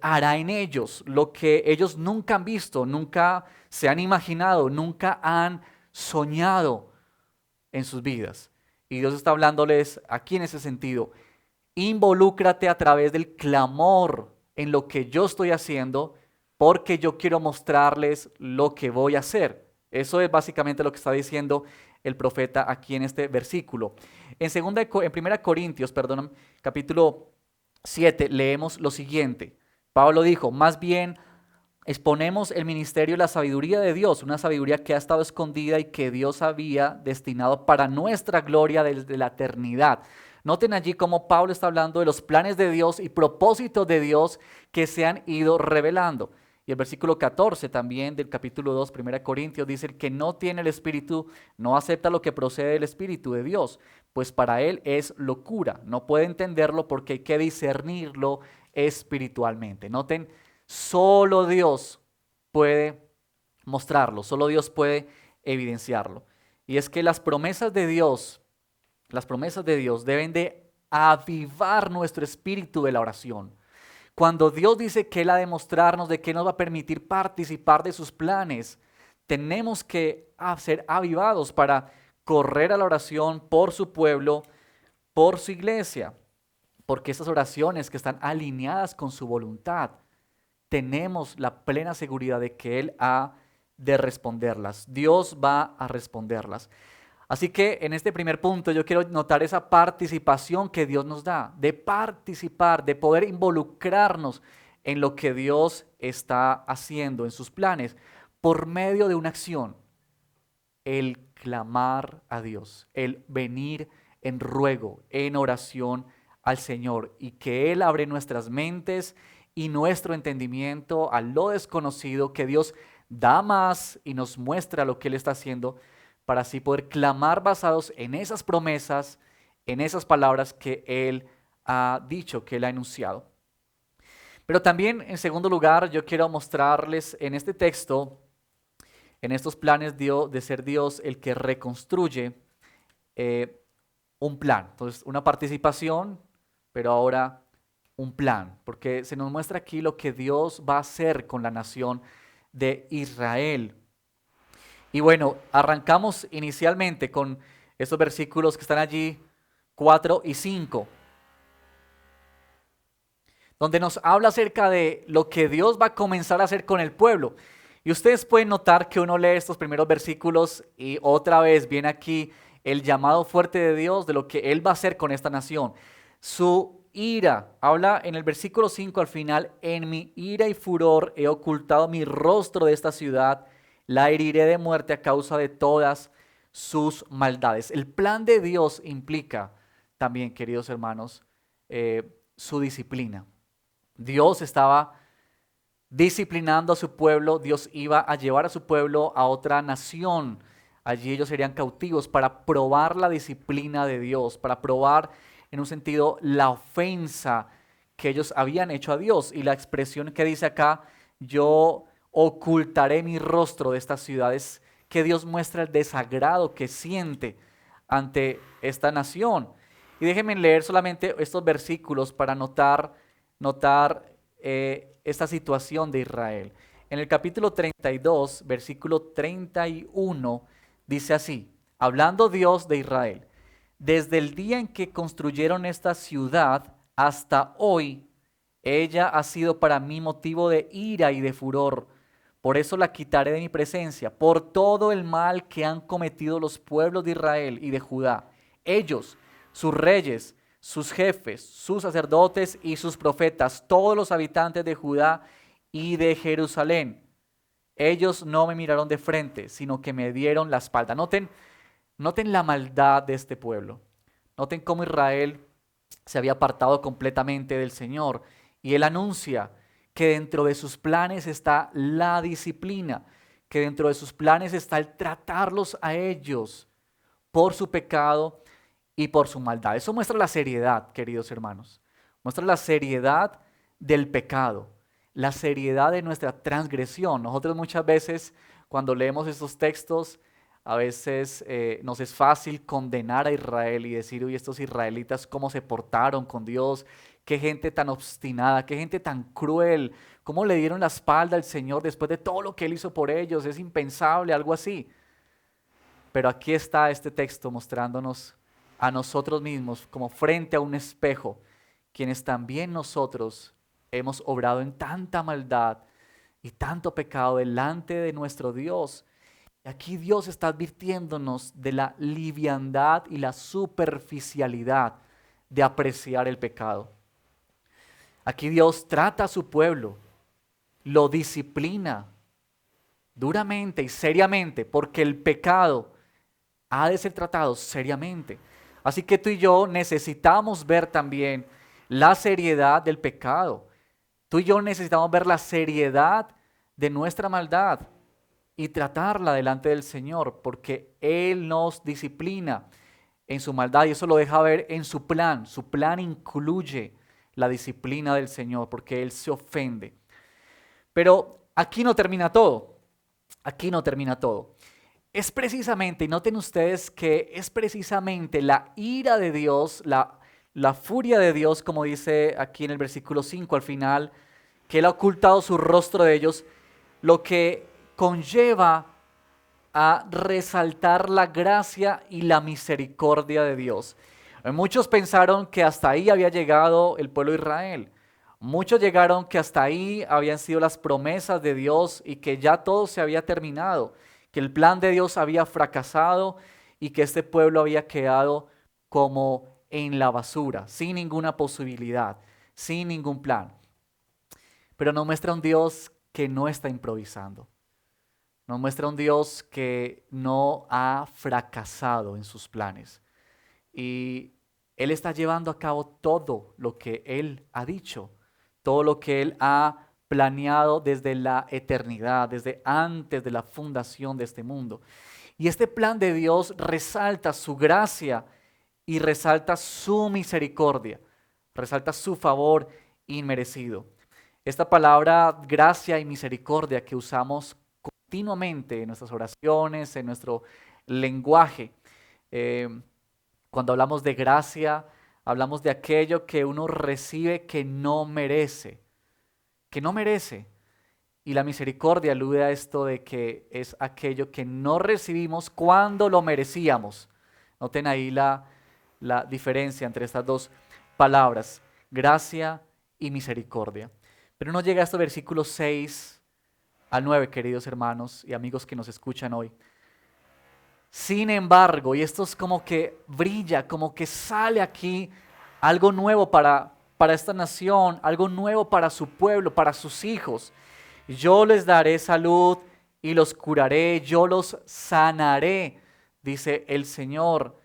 hará en ellos, lo que ellos nunca han visto, nunca se han imaginado, nunca han soñado en sus vidas. Y Dios está hablándoles aquí en ese sentido: involúcrate a través del clamor en lo que yo estoy haciendo, porque yo quiero mostrarles lo que voy a hacer. Eso es básicamente lo que está diciendo el profeta aquí en este versículo. En 1 Corintios, capítulo 7, leemos lo siguiente. Pablo dijo: más bien, exponemos el ministerio y la sabiduría de Dios, una sabiduría que ha estado escondida y que Dios había destinado para nuestra gloria desde la eternidad. Noten allí cómo Pablo está hablando de los planes de Dios y propósitos de Dios que se han ido revelando. Y el versículo 14 también del capítulo 2, 1 Corintios, dice: el que no tiene el Espíritu no acepta lo que procede del Espíritu de Dios, pues para él es locura. No puede entenderlo porque hay que discernirlo espiritualmente. Noten, solo Dios puede mostrarlo, solo Dios puede evidenciarlo. Y es que las promesas de Dios deben de avivar nuestro espíritu de la oración. Cuando Dios dice que Él ha de mostrarnos, de que nos va a permitir participar de sus planes, tenemos que ser avivados para correr a la oración por su pueblo, por su iglesia, porque esas oraciones que están alineadas con su voluntad, tenemos la plena seguridad de que Él ha de responderlas. Dios va a responderlas. Así que en este primer punto yo quiero notar esa participación que Dios nos da, de participar, de poder involucrarnos en lo que Dios está haciendo, en sus planes, por medio de una acción, el clamar a Dios, el venir en ruego, en oración al Señor, y que Él abre nuestras mentes y nuestro entendimiento a lo desconocido, que Dios da más y nos muestra lo que Él está haciendo, para así poder clamar basados en esas promesas, en esas palabras que Él ha dicho, que Él ha enunciado. Pero también, en segundo lugar, yo quiero mostrarles en este texto, en estos planes de ser Dios el que reconstruye un plan. Entonces, una participación, pero ahora un plan, porque se nos muestra aquí lo que Dios va a hacer con la nación de Israel. Y bueno, arrancamos inicialmente con estos versículos que están allí, 4 y 5, donde nos habla acerca de lo que Dios va a comenzar a hacer con el pueblo. Y ustedes pueden notar que uno lee estos primeros versículos y otra vez viene aquí el llamado fuerte de Dios de lo que Él va a hacer con esta nación. Su ira, habla en el versículo 5 al final: en mi ira y furor he ocultado mi rostro de esta ciudad, la heriré de muerte a causa de todas sus maldades. El plan de Dios implica también, queridos hermanos, su disciplina. Dios estaba disciplinando a su pueblo, Dios iba a llevar a su pueblo a otra nación. Allí ellos serían cautivos para probar la disciplina de Dios, para probar en un sentido la ofensa que ellos habían hecho a Dios. Y la expresión que dice acá: yo ocultaré mi rostro de estas ciudades, que Dios muestra el desagrado que siente ante esta nación. Y déjenme leer solamente estos versículos para notar esta situación de Israel. En el capítulo 32, versículo 31, dice así, hablando Dios de Israel: desde el día en que construyeron esta ciudad hasta hoy, ella ha sido para mí motivo de ira y de furor. Por eso la quitaré de mi presencia, por todo el mal que han cometido los pueblos de Israel y de Judá. Ellos, sus reyes, sus jefes, sus sacerdotes y sus profetas, todos los habitantes de Judá y de Jerusalén. Ellos no me miraron de frente, sino que me dieron la espalda. Noten la maldad de este pueblo. Noten cómo Israel se había apartado completamente del Señor. Y Él anuncia que dentro de sus planes está la disciplina, que dentro de sus planes está el tratarlos a ellos por su pecado y por su maldad. Eso muestra la seriedad, queridos hermanos. Muestra la seriedad del pecado, la seriedad de nuestra transgresión. Nosotros muchas veces, cuando leemos estos textos, a veces nos es fácil condenar a Israel y decir: uy, estos israelitas cómo se portaron con Dios, qué gente tan obstinada, qué gente tan cruel, cómo le dieron la espalda al Señor después de todo lo que Él hizo por ellos, es impensable, algo así. Pero aquí está este texto mostrándonos a nosotros mismos como frente a un espejo, quienes también nosotros hemos obrado en tanta maldad y tanto pecado delante de nuestro Dios. Y aquí Dios está advirtiéndonos de la liviandad y la superficialidad de apreciar el pecado. Aquí Dios trata a su pueblo, lo disciplina duramente y seriamente, porque el pecado ha de ser tratado seriamente. Así que tú y yo necesitamos ver también la seriedad del pecado. Tú y yo necesitamos ver la seriedad de nuestra maldad y tratarla delante del Señor, porque Él nos disciplina en su maldad y eso lo deja ver en su plan. Su plan incluye la disciplina del Señor, porque Él se ofende. Pero aquí no termina todo. Aquí no termina todo. Es precisamente, y noten ustedes que es precisamente la ira de Dios, la furia de Dios, como dice aquí en el versículo 5 al final, que Él ha ocultado su rostro de ellos, lo que conlleva a resaltar la gracia y la misericordia de Dios. Muchos pensaron que hasta ahí había llegado el pueblo de Israel. Muchos llegaron que hasta ahí habían sido las promesas de Dios y que ya todo se había terminado, que el plan de Dios había fracasado y que este pueblo había quedado como en la basura, sin ninguna posibilidad, sin ningún plan. Pero nos muestra un Dios que no está improvisando. Nos muestra un Dios que no ha fracasado en sus planes. Y Él está llevando a cabo todo lo que Él ha dicho, todo lo que Él ha planeado desde la eternidad, desde antes de la fundación de este mundo. Y este plan de Dios resalta su gracia y resalta su misericordia, resalta su favor inmerecido. Esta palabra gracia y misericordia que usamos continuamente en nuestras oraciones, en nuestro lenguaje, cuando hablamos de gracia, hablamos de aquello que uno recibe que no merece, que no merece. Y la misericordia alude a esto de que es aquello que no recibimos cuando lo merecíamos. Noten ahí la diferencia entre estas dos palabras, gracia y misericordia. Pero no llega a estos versículos 6 al 9, queridos hermanos y amigos que nos escuchan hoy. Sin embargo, y esto es como que brilla, como que sale aquí algo nuevo para esta nación, algo nuevo para su pueblo, para sus hijos. Yo les daré salud y los curaré, yo los sanaré, dice el Señor.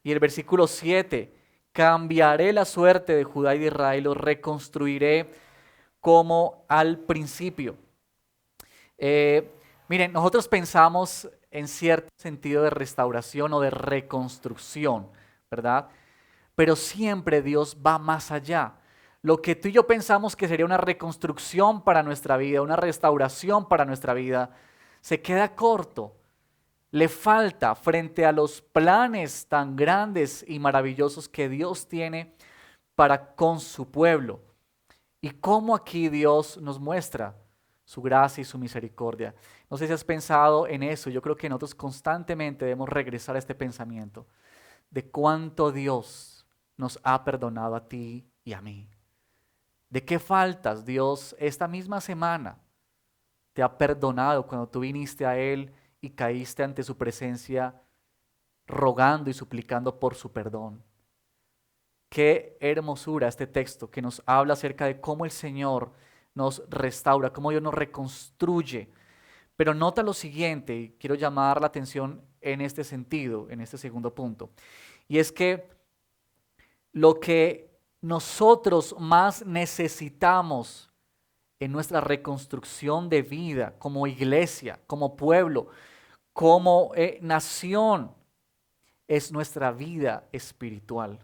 Y el versículo 7, cambiaré la suerte de Judá y de Israel, los reconstruiré como al principio. Miren, nosotros pensamos en cierto sentido de restauración o de reconstrucción, ¿verdad? Pero siempre Dios va más allá. Lo que tú y yo pensamos que sería una reconstrucción para nuestra vida, una restauración para nuestra vida, se queda corto. Le falta frente a los planes tan grandes y maravillosos que Dios tiene para con su pueblo. Y cómo aquí Dios nos muestra su gracia y su misericordia. No sé si has pensado en eso. Yo creo que nosotros constantemente debemos regresar a este pensamiento de cuánto Dios nos ha perdonado a ti y a mí. ¿De qué faltas Dios esta misma semana te ha perdonado cuando tú viniste a Él y caíste ante su presencia rogando y suplicando por su perdón? Qué hermosura este texto que nos habla acerca de cómo el Señor nos restaura, cómo Dios nos reconstruye. Pero nota lo siguiente, y quiero llamar la atención en este sentido, en este segundo punto, y es que lo que nosotros más necesitamos en nuestra reconstrucción de vida como iglesia, como pueblo, como nación, es nuestra vida espiritual.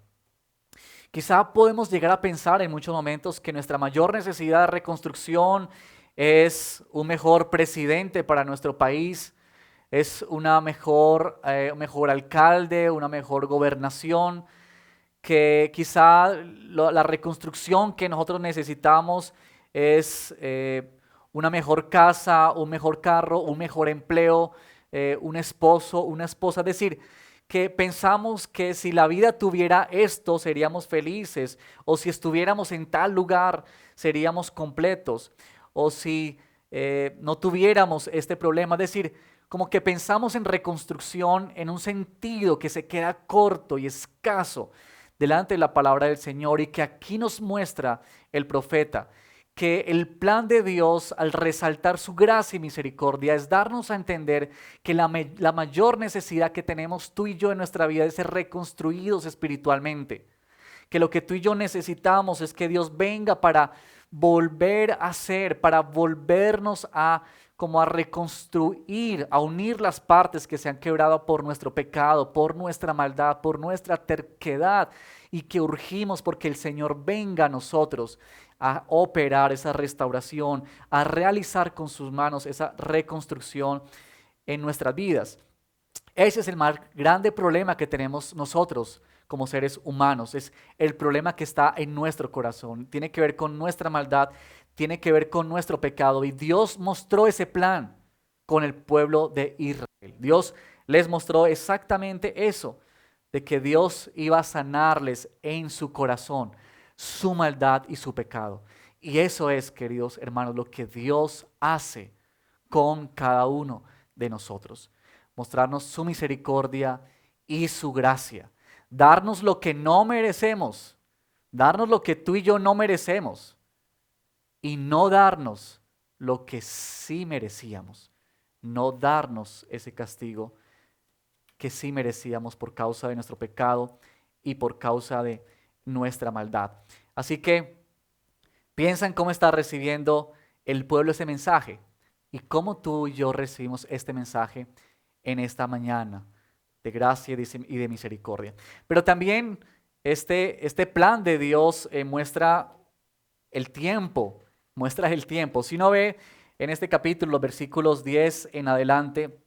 Quizá podemos llegar a pensar en muchos momentos que nuestra mayor necesidad de reconstrucción es un mejor presidente para nuestro país, es un mejor alcalde, una mejor gobernación, que quizá la reconstrucción que nosotros necesitamos es una mejor casa, un mejor carro, un mejor empleo, un esposo, una esposa. Es decir, que pensamos que si la vida tuviera esto seríamos felices, o si estuviéramos en tal lugar seríamos completos, o si no tuviéramos este problema. Es decir, como que pensamos en reconstrucción en un sentido que se queda corto y escaso delante de la palabra del Señor, y que aquí nos muestra el profeta que el plan de Dios, al resaltar su gracia y misericordia, es darnos a entender que la mayor necesidad que tenemos tú y yo en nuestra vida es ser reconstruidos espiritualmente. Que lo que tú y yo necesitamos es que Dios venga para volver a ser, para volvernos a como a reconstruir, a unir las partes que se han quebrado por nuestro pecado, por nuestra maldad, por nuestra terquedad, y que urgimos porque el Señor venga a nosotros a operar esa restauración, a realizar con sus manos esa reconstrucción en nuestras vidas. Ese es el más grande problema que tenemos nosotros como seres humanos, es el problema que está en nuestro corazón, tiene que ver con nuestra maldad, tiene que ver con nuestro pecado, y Dios mostró ese plan con el pueblo de Israel. Dios les mostró exactamente eso, de que Dios iba a sanarles en su corazón su maldad y su pecado. Y eso es, queridos hermanos, lo que Dios hace con cada uno de nosotros. Mostrarnos su misericordia y su gracia. Darnos lo que no merecemos. Darnos lo que tú y yo no merecemos. Y no darnos lo que sí merecíamos. No darnos ese castigo que sí merecíamos por causa de nuestro pecado y por causa de nuestra maldad. Así que piensa en cómo está recibiendo el pueblo ese mensaje y cómo tú y yo recibimos este mensaje en esta mañana de gracia y de misericordia. Pero también este plan de Dios muestra el tiempo. Si uno ve en este capítulo, los versículos 10 en adelante,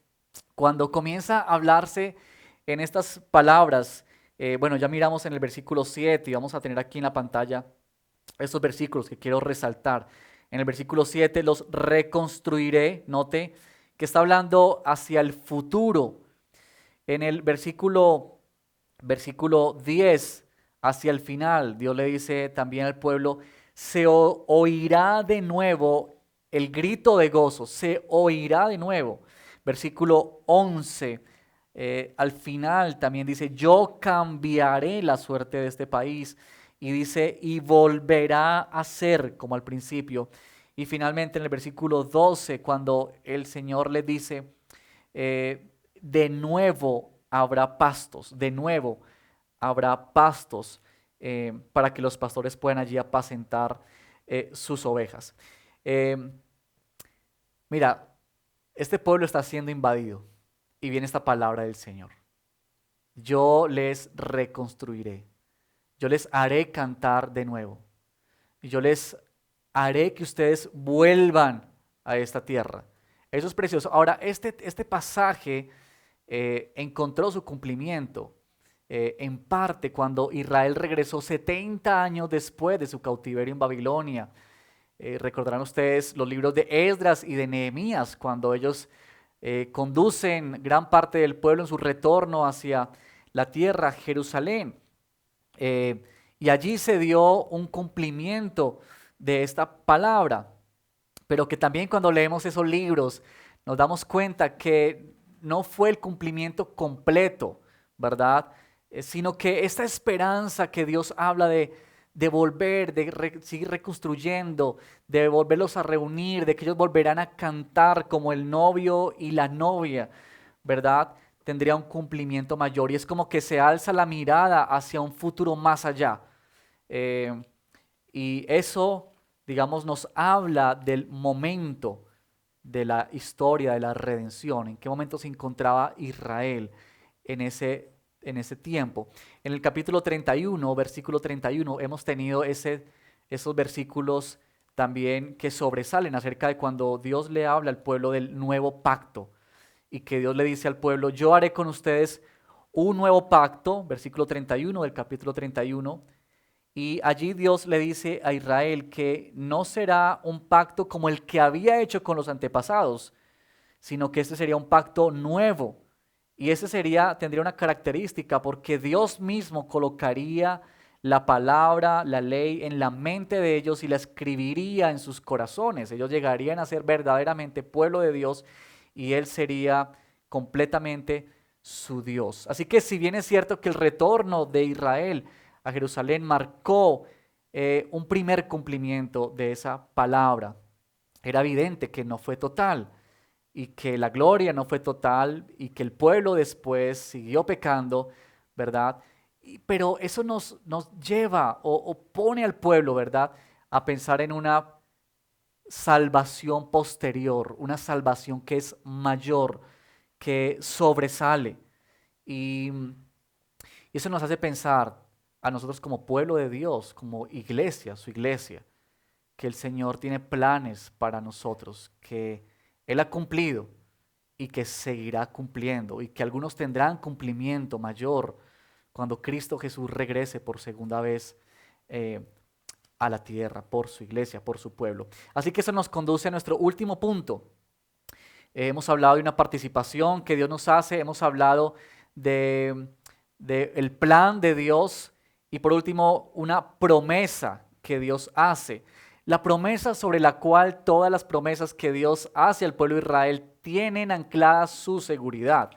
cuando comienza a hablarse en estas palabras, ya miramos en el versículo 7 y vamos a tener aquí en la pantalla estos versículos que quiero resaltar. En el versículo 7, los reconstruiré, note que está hablando hacia el futuro. En el versículo 10, hacia el final, Dios le dice también al pueblo, se oirá de nuevo el grito de gozo, se oirá de nuevo. Versículo 11, al final también dice, yo cambiaré la suerte de este país. Y dice, y volverá a ser como al principio. Y finalmente en el versículo 12, cuando el Señor le dice, de nuevo habrá pastos, para que los pastores puedan allí apacentar sus ovejas. Mira, este pueblo está siendo invadido y viene esta palabra del Señor. Yo les reconstruiré. Yo les haré cantar de nuevo. Y yo les haré que ustedes vuelvan a esta tierra. Eso es precioso. Ahora, este pasaje encontró su cumplimiento en parte cuando Israel regresó 70 años después de su cautiverio en Babilonia. Recordarán ustedes los libros de Esdras y de Nehemías, cuando ellos conducen gran parte del pueblo en su retorno hacia la tierra, Jerusalén. Y allí se dio un cumplimiento de esta palabra, pero que también cuando leemos esos libros nos damos cuenta que no fue el cumplimiento completo, ¿verdad? Sino que esta esperanza que Dios habla de volver, de seguir reconstruyendo, de volverlos a reunir, de que ellos volverán a cantar como el novio y la novia, ¿verdad? Tendría un cumplimiento mayor, y es como que se alza la mirada hacia un futuro más allá. Y eso, digamos, nos habla del momento de la historia de la redención, en qué momento se encontraba Israel en ese tiempo. En el capítulo 31, versículo 31, hemos tenido esos versículos también que sobresalen acerca de cuando Dios le habla al pueblo del nuevo pacto. Y que Dios le dice al pueblo, yo haré con ustedes un nuevo pacto, versículo 31 del capítulo 31, y allí Dios le dice a Israel que no será un pacto como el que había hecho con los antepasados, sino que este sería un pacto nuevo, y ese tendría una característica, porque Dios mismo colocaría la palabra, la ley en la mente de ellos y la escribiría en sus corazones. Ellos llegarían a ser verdaderamente pueblo de Dios, y Él sería completamente su Dios. Así que si bien es cierto que el retorno de Israel a Jerusalén marcó un primer cumplimiento de esa palabra. Era evidente que no fue total y que la gloria no fue total y que el pueblo después siguió pecando, ¿verdad? Pero eso nos lleva o pone al pueblo, ¿verdad?, a pensar en una salvación posterior, una salvación que es mayor, que sobresale. Y eso nos hace pensar a nosotros como pueblo de Dios, como iglesia, su iglesia, que el Señor tiene planes para nosotros, que Él ha cumplido y que seguirá cumpliendo, y que algunos tendrán cumplimiento mayor cuando Cristo Jesús regrese por segunda vez a la tierra, por su iglesia, por su pueblo. Así que eso nos conduce a nuestro último punto. Hemos hablado de una participación que Dios nos hace, hemos hablado de el plan de Dios y por último una promesa que Dios hace. La promesa sobre la cual todas las promesas que Dios hace al pueblo de Israel tienen anclada su seguridad.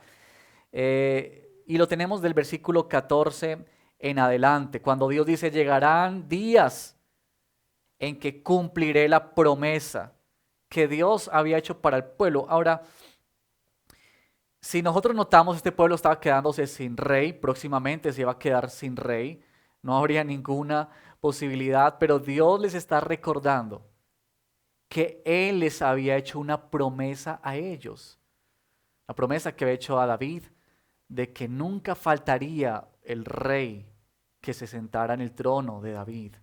Y lo tenemos del versículo 14 en adelante, cuando Dios dice: llegarán días en que cumpliré la promesa que Dios había hecho para el pueblo. Ahora, si nosotros notamos, este pueblo estaba quedándose sin rey, próximamente se iba a quedar sin rey, no habría ninguna posibilidad, pero Dios les está recordando que Él les había hecho una promesa a ellos, la promesa que había hecho a David, de que nunca faltaría el rey que se sentara en el trono de David.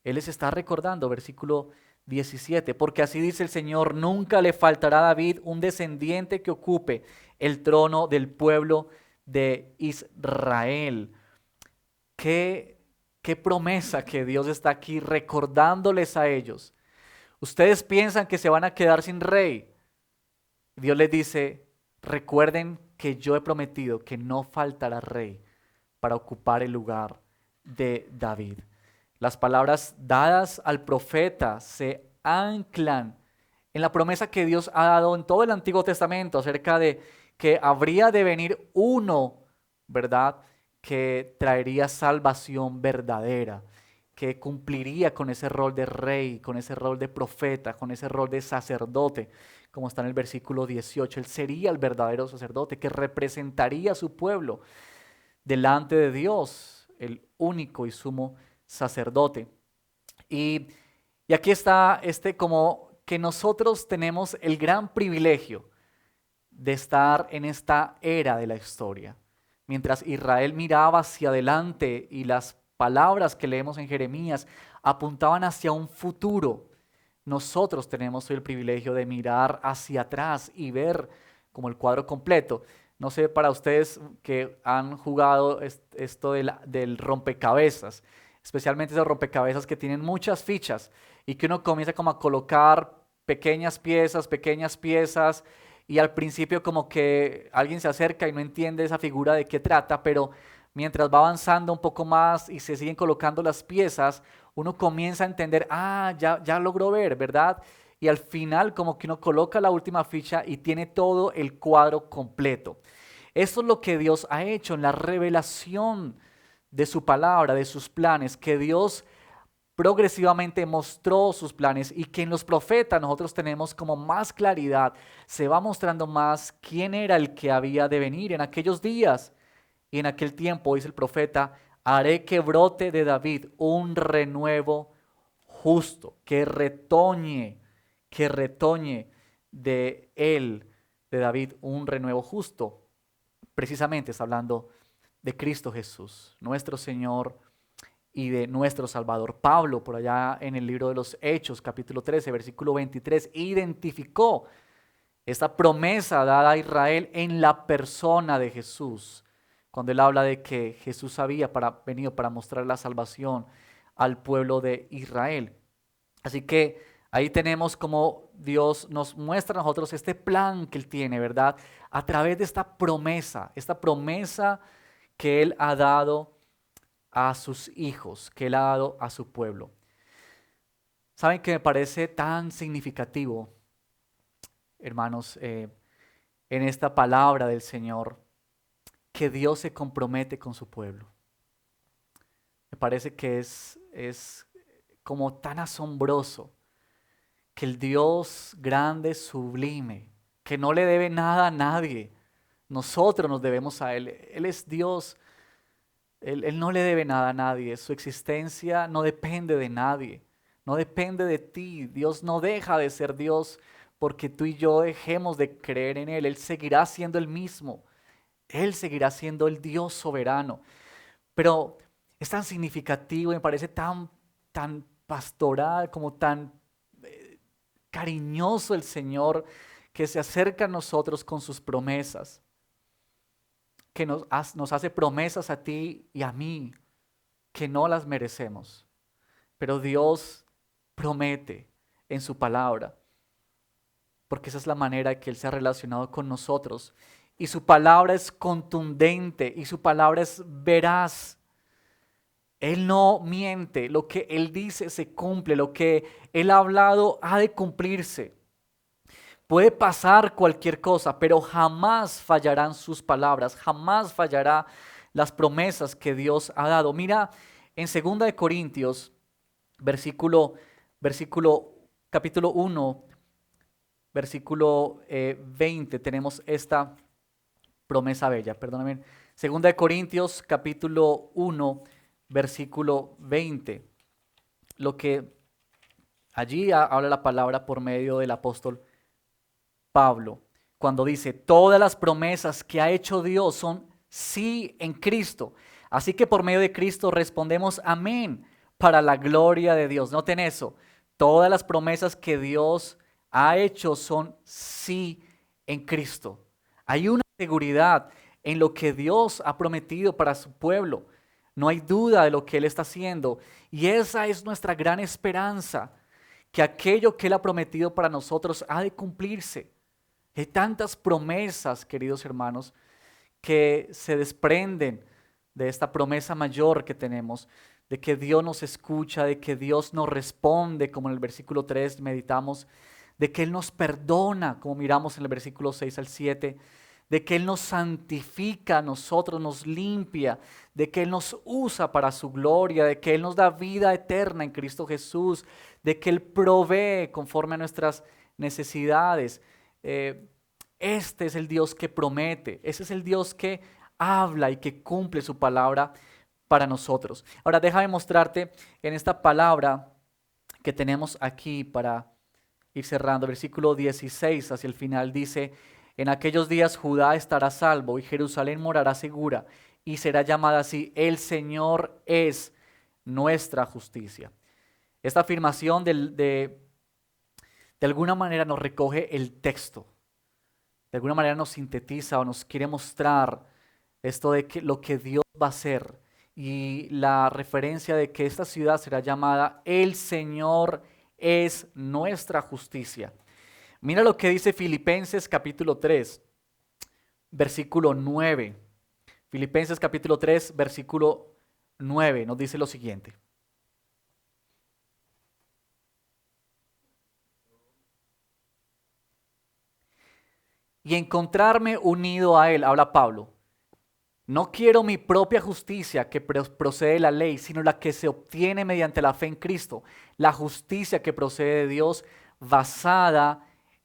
Él les está recordando, versículo 17, porque así dice el Señor: nunca le faltará a David un descendiente que ocupe el trono del pueblo de Israel. Qué promesa que Dios está aquí recordándoles a ellos. Ustedes piensan que se van a quedar sin rey. Dios les dice: recuerden que yo he prometido que no faltará rey para ocupar el lugar de David. Las palabras dadas al profeta se anclan en la promesa que Dios ha dado en todo el Antiguo Testamento acerca de que habría de venir uno, ¿verdad?, que traería salvación verdadera, que cumpliría con ese rol de rey, con ese rol de profeta, con ese rol de sacerdote, como está en el versículo 18. Él sería el verdadero sacerdote que representaría a su pueblo delante de Dios, el único y sumo sacerdote. Y aquí está como que nosotros tenemos el gran privilegio de estar en esta era de la historia. Mientras Israel miraba hacia adelante y las palabras que leemos en Jeremías apuntaban hacia un futuro, nosotros tenemos el privilegio de mirar hacia atrás y ver como el cuadro completo. No sé, para ustedes que han jugado esto del rompecabezas, especialmente esos rompecabezas que tienen muchas fichas y que uno comienza como a colocar pequeñas piezas y al principio como que alguien se acerca y no entiende esa figura de qué trata, pero mientras va avanzando un poco más y se siguen colocando las piezas, uno comienza a entender: ya logró ver, ¿verdad? Y al final como que uno coloca la última ficha y tiene todo el cuadro completo. Esto es lo que Dios ha hecho en la revelación de su palabra, de sus planes, que Dios progresivamente mostró sus planes y que en los profetas nosotros tenemos como más claridad, se va mostrando más quién era el que había de venir en aquellos días y en aquel tiempo. Dice el profeta: haré que brote de David un renuevo justo, que retoñe de él, de David, un renuevo justo. Precisamente está hablando de Cristo Jesús, nuestro Señor y de nuestro Salvador. Pablo, por allá en el libro de los Hechos, capítulo 13, versículo 23, identificó esta promesa dada a Israel en la persona de Jesús, cuando él habla de que Jesús había venido para mostrar la salvación al pueblo de Israel. Así que ahí tenemos como Dios nos muestra a nosotros este plan que Él tiene, ¿verdad? A través de esta promesa que Él ha dado a sus hijos, que Él ha dado a su pueblo. ¿Saben qué me parece tan significativo, hermanos, en esta palabra del Señor? Que Dios se compromete con su pueblo. Me parece que es como tan asombroso que el Dios grande, sublime, que no le debe nada a nadie, nosotros nos debemos a Él. Él es Dios, Él no le debe nada a nadie, su existencia no depende de nadie, no depende de ti. Dios no deja de ser Dios porque tú y yo dejemos de creer en Él. Él seguirá siendo el mismo, Él seguirá siendo el Dios soberano. Pero es tan significativo y me parece tan pastoral, como tan cariñoso el Señor, que se acerca a nosotros con sus promesas, que nos hace promesas a ti y a mí, que no las merecemos. Pero Dios promete en su palabra, porque esa es la manera que Él se ha relacionado con nosotros. Y su palabra es contundente y su palabra es veraz. Él no miente, lo que Él dice se cumple, lo que Él ha hablado ha de cumplirse. Puede pasar cualquier cosa, pero jamás fallarán sus palabras, jamás fallará las promesas que Dios ha dado. Mira, en 2 de Corintios, capítulo 1, versículo 20, tenemos esta promesa bella, perdóname. 2 de Corintios, capítulo 1, versículo 20. Lo que allí habla la palabra por medio del apóstol Pablo, cuando dice: todas las promesas que ha hecho Dios son sí en Cristo. Así que por medio de Cristo respondemos amén para la gloria de Dios. Noten eso. Todas las promesas que Dios ha hecho son sí en Cristo. Hay una seguridad en lo que Dios ha prometido para su pueblo. No hay duda de lo que Él está haciendo. Y esa es nuestra gran esperanza, que aquello que Él ha prometido para nosotros ha de cumplirse. Hay tantas promesas, queridos hermanos, que se desprenden de esta promesa mayor que tenemos, de que Dios nos escucha, de que Dios nos responde, como en el versículo 3 meditamos, de que Él nos perdona, como miramos en el versículo 6 al 7, de que Él nos santifica a nosotros, nos limpia, de que Él nos usa para su gloria, de que Él nos da vida eterna en Cristo Jesús, de que Él provee conforme a nuestras necesidades. Este es el Dios que promete, ese es el Dios que habla y que cumple su palabra para nosotros. Ahora déjame mostrarte en esta palabra que tenemos aquí para ir cerrando. Versículo 16 hacia el final dice: en aquellos días Judá estará salvo y Jerusalén morará segura y será llamada así: el Señor es nuestra justicia. Esta afirmación de alguna manera nos recoge el texto, de alguna manera nos sintetiza o nos quiere mostrar esto de que lo que Dios va a hacer, y la referencia de que esta ciudad será llamada el Señor es nuestra justicia. Mira lo que dice Filipenses capítulo 3, versículo 9. Filipenses capítulo 3, versículo 9 nos dice lo siguiente: y encontrarme unido a Él, habla Pablo. No quiero mi propia justicia que procede de la ley, sino la que se obtiene mediante la fe en Cristo, la justicia que procede de Dios basada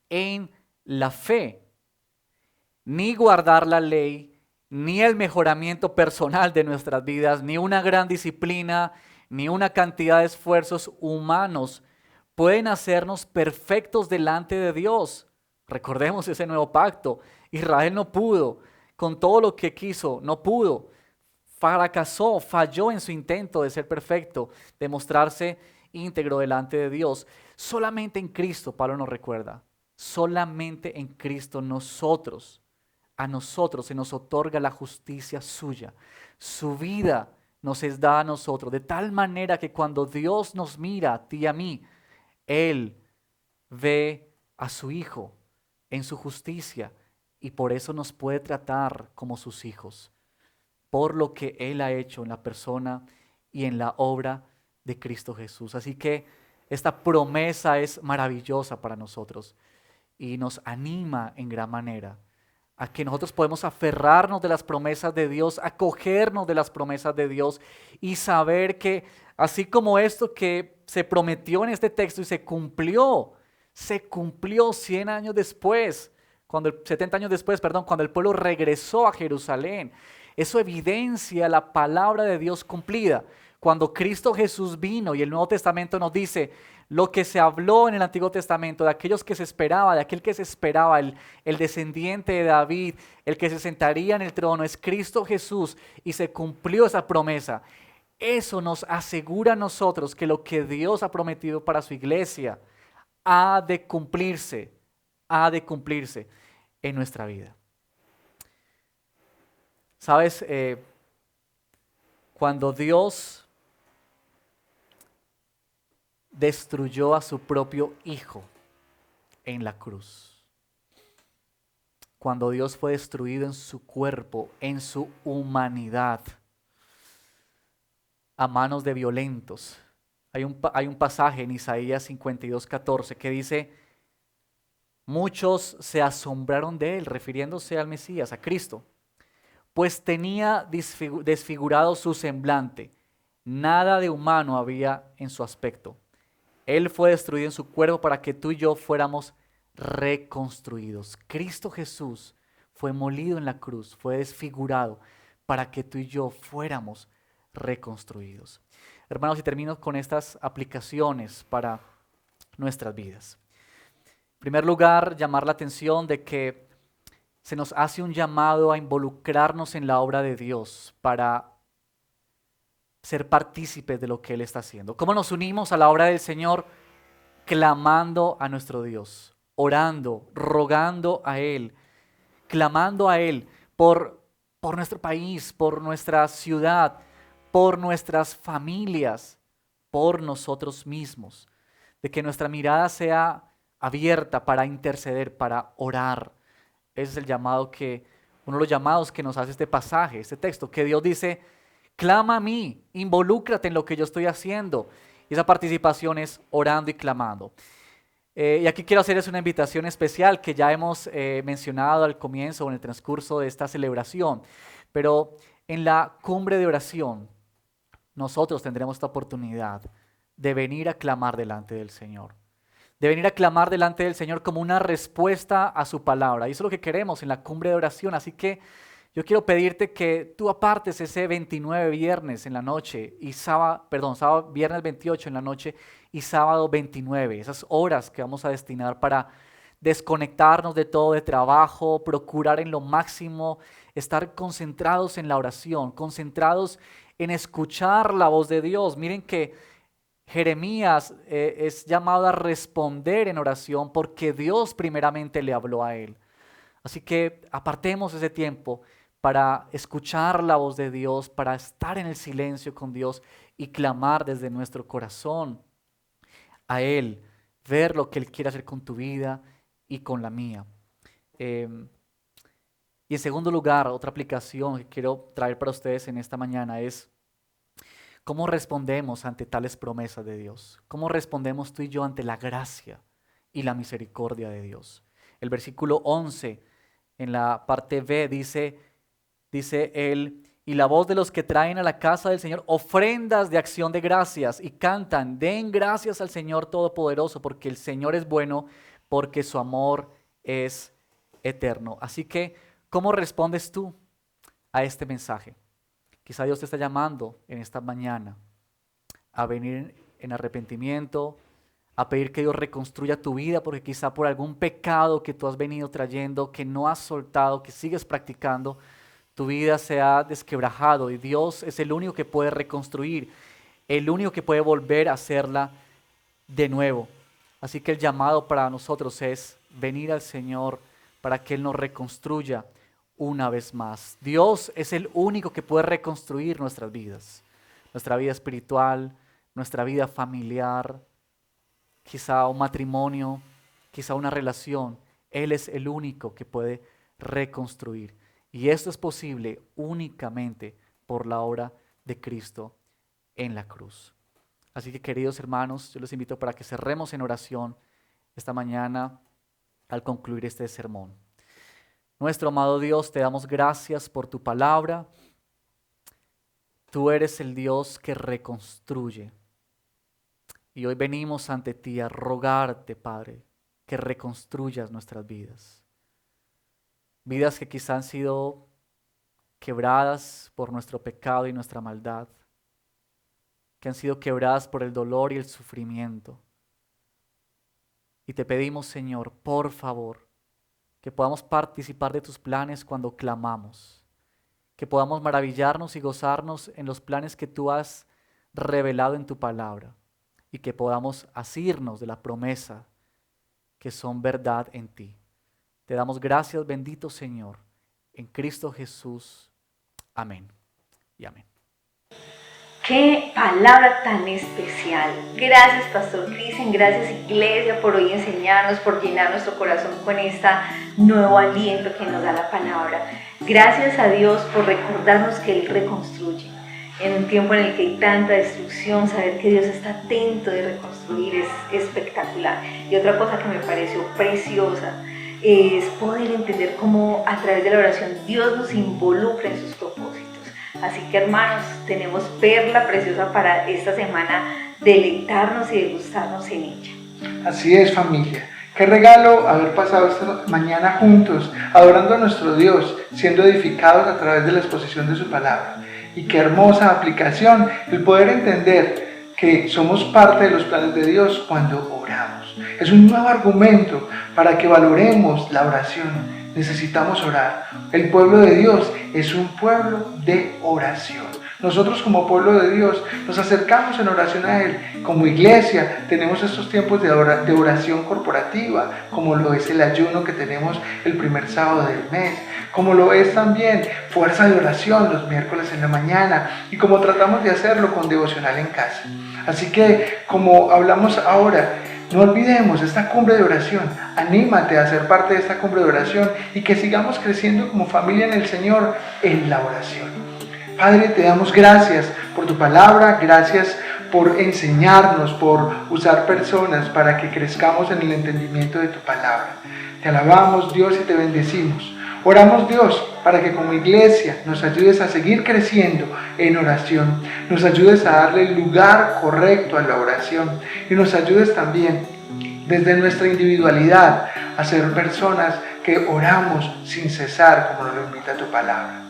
en la fe. Ni guardar la ley, ni el mejoramiento personal de nuestras vidas, ni una gran disciplina, ni una cantidad de esfuerzos humanos pueden hacernos perfectos delante de Dios. Recordemos ese nuevo pacto. Israel no pudo, con todo lo que quiso, no pudo. Fracasó, falló en su intento de ser perfecto, de mostrarse íntegro delante de Dios. Solamente en Cristo, Pablo nos recuerda, solamente en Cristo a nosotros se nos otorga la justicia suya. Su vida nos es dada a nosotros, de tal manera que cuando Dios nos mira a ti y a mí, Él ve a su Hijo en su justicia, y por eso nos puede tratar como sus hijos, por lo que Él ha hecho en la persona y en la obra de Cristo Jesús. Así que esta promesa es maravillosa para nosotros y nos anima en gran manera a que nosotros podemos aferrarnos de las promesas de Dios, acogernos de las promesas de Dios y saber que así como esto que se prometió en este texto y se cumplió 100 años después, 70 años después, perdón, cuando el pueblo regresó a Jerusalén. Eso evidencia la palabra de Dios cumplida. Cuando Cristo Jesús vino y el Nuevo Testamento nos dice lo que se habló en el Antiguo Testamento de aquellos que se esperaba, de aquel que se esperaba, el descendiente de David, el que se sentaría en el trono, es Cristo Jesús y se cumplió esa promesa. Eso nos asegura a nosotros que lo que Dios ha prometido para su iglesia ha de cumplirse en nuestra vida. ¿Sabes? Cuando Dios destruyó a su propio Hijo en la cruz, cuando Dios fue destruido en su cuerpo, en su humanidad, a manos de violentos. Hay un pasaje en Isaías 52:14 que dice: muchos se asombraron de él, refiriéndose al Mesías, a Cristo, pues tenía desfigurado su semblante, nada de humano había en su aspecto. Él fue destruido en su cuerpo para que tú y yo fuéramos reconstruidos. Cristo Jesús fue molido en la cruz, fue desfigurado para que tú y yo fuéramos reconstruidos. Hermanos, y termino con estas aplicaciones para nuestras vidas. En primer lugar, llamar la atención de que se nos hace un llamado a involucrarnos en la obra de Dios para ser partícipes de lo que Él está haciendo. ¿Cómo nos unimos a la obra del Señor? Clamando a nuestro Dios, orando, rogando a Él, clamando a Él por nuestro país, por nuestra ciudad, por nuestras familias, por nosotros mismos. De que nuestra mirada sea abierta para interceder, para orar. Ese es el llamado uno de los llamados que nos hace este pasaje, este texto, que Dios dice: clama a mí, involúcrate en lo que yo estoy haciendo. Y esa participación es orando y clamando. Y aquí quiero hacerles una invitación especial que ya hemos mencionado al comienzo o en el transcurso de esta celebración. Pero en la cumbre de oración, nosotros tendremos esta oportunidad de venir a clamar delante del Señor. De venir a clamar delante del Señor como una respuesta a su palabra. Y eso es lo que queremos en la cumbre de oración. Así que yo quiero pedirte que tú apartes ese 29 viernes en la noche y viernes 28 en la noche y sábado 29. Esas horas que vamos a destinar para desconectarnos de todo, de trabajo, procurar en lo máximo estar concentrados en la oración, concentrados en escuchar la voz de Dios. Miren que Jeremías es llamado a responder en oración porque Dios primeramente le habló a él. Así que apartemos ese tiempo para escuchar la voz de Dios, para estar en el silencio con Dios y clamar desde nuestro corazón a Él, ver lo que Él quiere hacer con tu vida y con la mía. Y en segundo lugar, otra aplicación que quiero traer para ustedes en esta mañana es cómo respondemos ante tales promesas de Dios. Cómo respondemos tú y yo ante la gracia y la misericordia de Dios. El versículo 11 en la parte B dice él: y la voz de los que traen a la casa del Señor ofrendas de acción de gracias y cantan: den gracias al Señor Todopoderoso, porque el Señor es bueno, porque su amor es eterno. Así que, ¿cómo respondes tú a este mensaje? Quizá Dios te está llamando en esta mañana a venir en arrepentimiento, a pedir que Dios reconstruya tu vida, porque quizá por algún pecado que tú has venido trayendo, que no has soltado, que sigues practicando, tu vida se ha desquebrajado y Dios es el único que puede reconstruir, el único que puede volver a hacerla de nuevo. Así que el llamado para nosotros es venir al Señor para que Él nos reconstruya una vez más. Dios es el único que puede reconstruir nuestras vidas, nuestra vida espiritual, nuestra vida familiar, quizá un matrimonio, quizá una relación. Él es el único que puede reconstruir. Y esto es posible únicamente por la obra de Cristo en la cruz. Así que, queridos hermanos, yo los invito para que cerremos en oración esta mañana al concluir este sermón. Nuestro amado Dios, te damos gracias por tu palabra. Tú eres el Dios que reconstruye. Y hoy venimos ante ti a rogarte, Padre, que reconstruyas nuestras vidas. Vidas que quizá han sido quebradas por nuestro pecado y nuestra maldad, que han sido quebradas por el dolor y el sufrimiento. Y te pedimos, Señor, por favor, que podamos participar de tus planes cuando clamamos, que podamos maravillarnos y gozarnos en los planes que tú has revelado en tu palabra y que podamos asirnos de la promesa que son verdad en ti. Te damos gracias, bendito Señor, en Cristo Jesús. Amén y amén. Qué palabra tan especial. Gracias, Pastor Cristian, gracias, Iglesia, por hoy enseñarnos, por llenar nuestro corazón con este nuevo aliento que nos da la palabra. Gracias a Dios por recordarnos que Él reconstruye. En un tiempo en el que hay tanta destrucción, saber que Dios está atento de reconstruir es espectacular. Y otra cosa que me pareció preciosa es poder entender cómo a través de la oración Dios nos involucra en sus propósitos. Así que, hermanos, tenemos perla preciosa para esta semana, deleitarnos y degustarnos en ella. Así es, familia. Qué regalo haber pasado esta mañana juntos, adorando a nuestro Dios, siendo edificados a través de la exposición de su palabra. Y qué hermosa aplicación el poder entender que somos parte de los planes de Dios cuando oramos. Es un nuevo argumento para que valoremos la oración. Necesitamos orar. El pueblo de Dios es un pueblo de oración. Nosotros como pueblo de Dios nos acercamos en oración a Él. Como iglesia tenemos estos tiempos de oración corporativa, como lo es el ayuno que tenemos el primer sábado del mes, como lo es también fuerza de oración los miércoles en la mañana y como tratamos de hacerlo con devocional en casa. Así que, como hablamos ahora, no olvidemos esta cumbre de oración. Anímate a ser parte de esta cumbre de oración y que sigamos creciendo como familia en el Señor en la oración. Padre, te damos gracias por tu palabra, gracias por enseñarnos, por usar personas para que crezcamos en el entendimiento de tu palabra. Te alabamos, Dios, y te bendecimos. Oramos, Dios, para que como iglesia nos ayudes a seguir creciendo en oración, nos ayudes a darle el lugar correcto a la oración y nos ayudes también desde nuestra individualidad a ser personas que oramos sin cesar como nos lo invita tu palabra.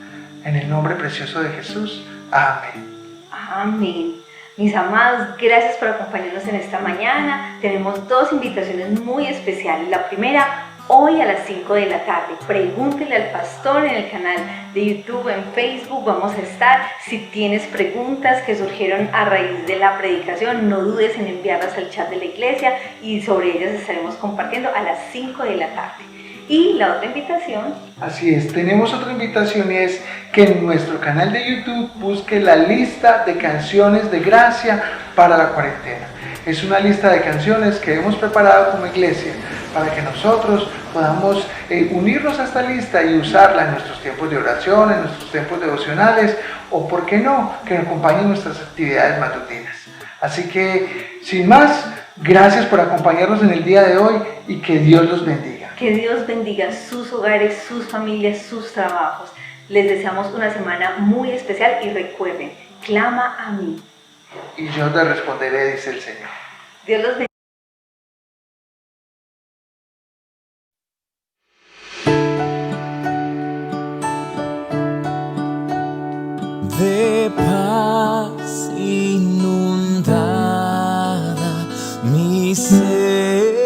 En el nombre precioso de Jesús, amén. Amén. Mis amados, gracias por acompañarnos en esta mañana. Tenemos dos invitaciones muy especiales. La primera, hoy a las 5 de la tarde. Pregúntele al pastor en el canal de YouTube, en Facebook. Vamos a estar. Si tienes preguntas que surgieron a raíz de la predicación, no dudes en enviarlas al chat de la iglesia y sobre ellas estaremos compartiendo a las 5 de la tarde. Y la otra invitación. Así es, tenemos otra invitación y es que en nuestro canal de YouTube busque la lista de canciones de gracia para la cuarentena. Es una lista de canciones que hemos preparado como iglesia para que nosotros podamos unirnos a esta lista y usarla en nuestros tiempos de oración, en nuestros tiempos devocionales o, por qué no, que nos acompañen en nuestras actividades matutinas. Así que, sin más, gracias por acompañarnos en el día de hoy y que Dios los bendiga. Que Dios bendiga sus hogares, sus familias, sus trabajos. Les deseamos una semana muy especial y recuerden, clama a mí. Y yo te responderé, dice el Señor. Dios los bendiga. De paz inundada mi senda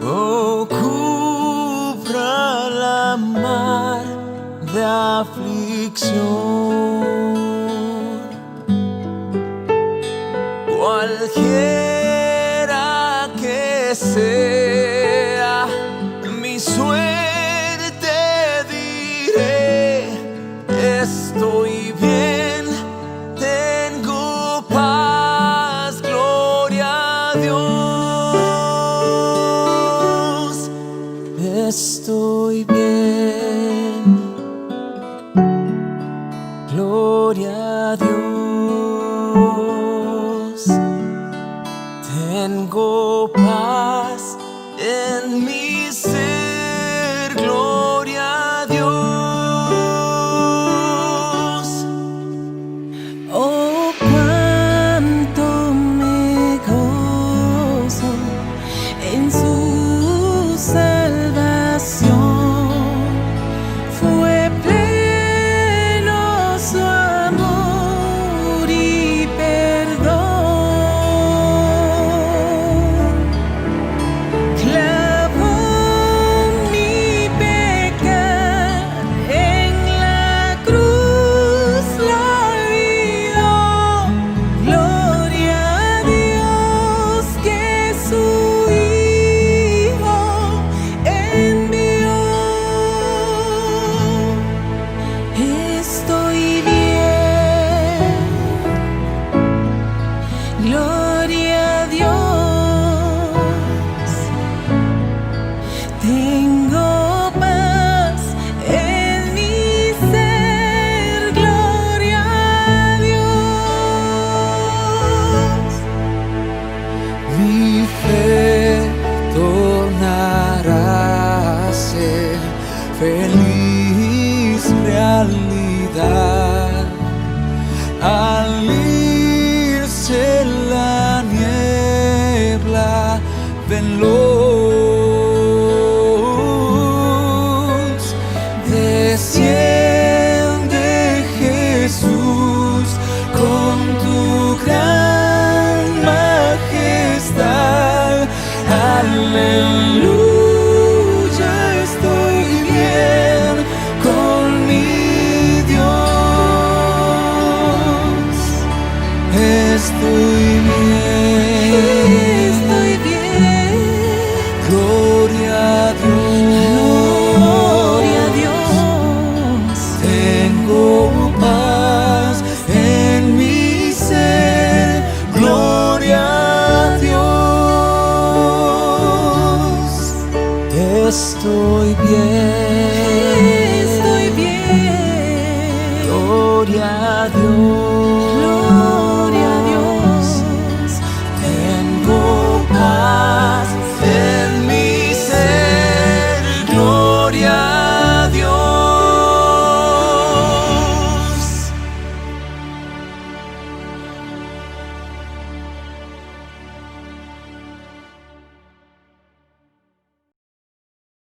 oh, cubra la mar de aflicción feliz realidad. Al irse la niebla, ven luz, desciende Jesús con tu gran majestad. Aleluya, estoy bien con mi Dios. Estoy bien, gloria a Dios, tengo paz en mi ser, gloria a Dios, estoy bien.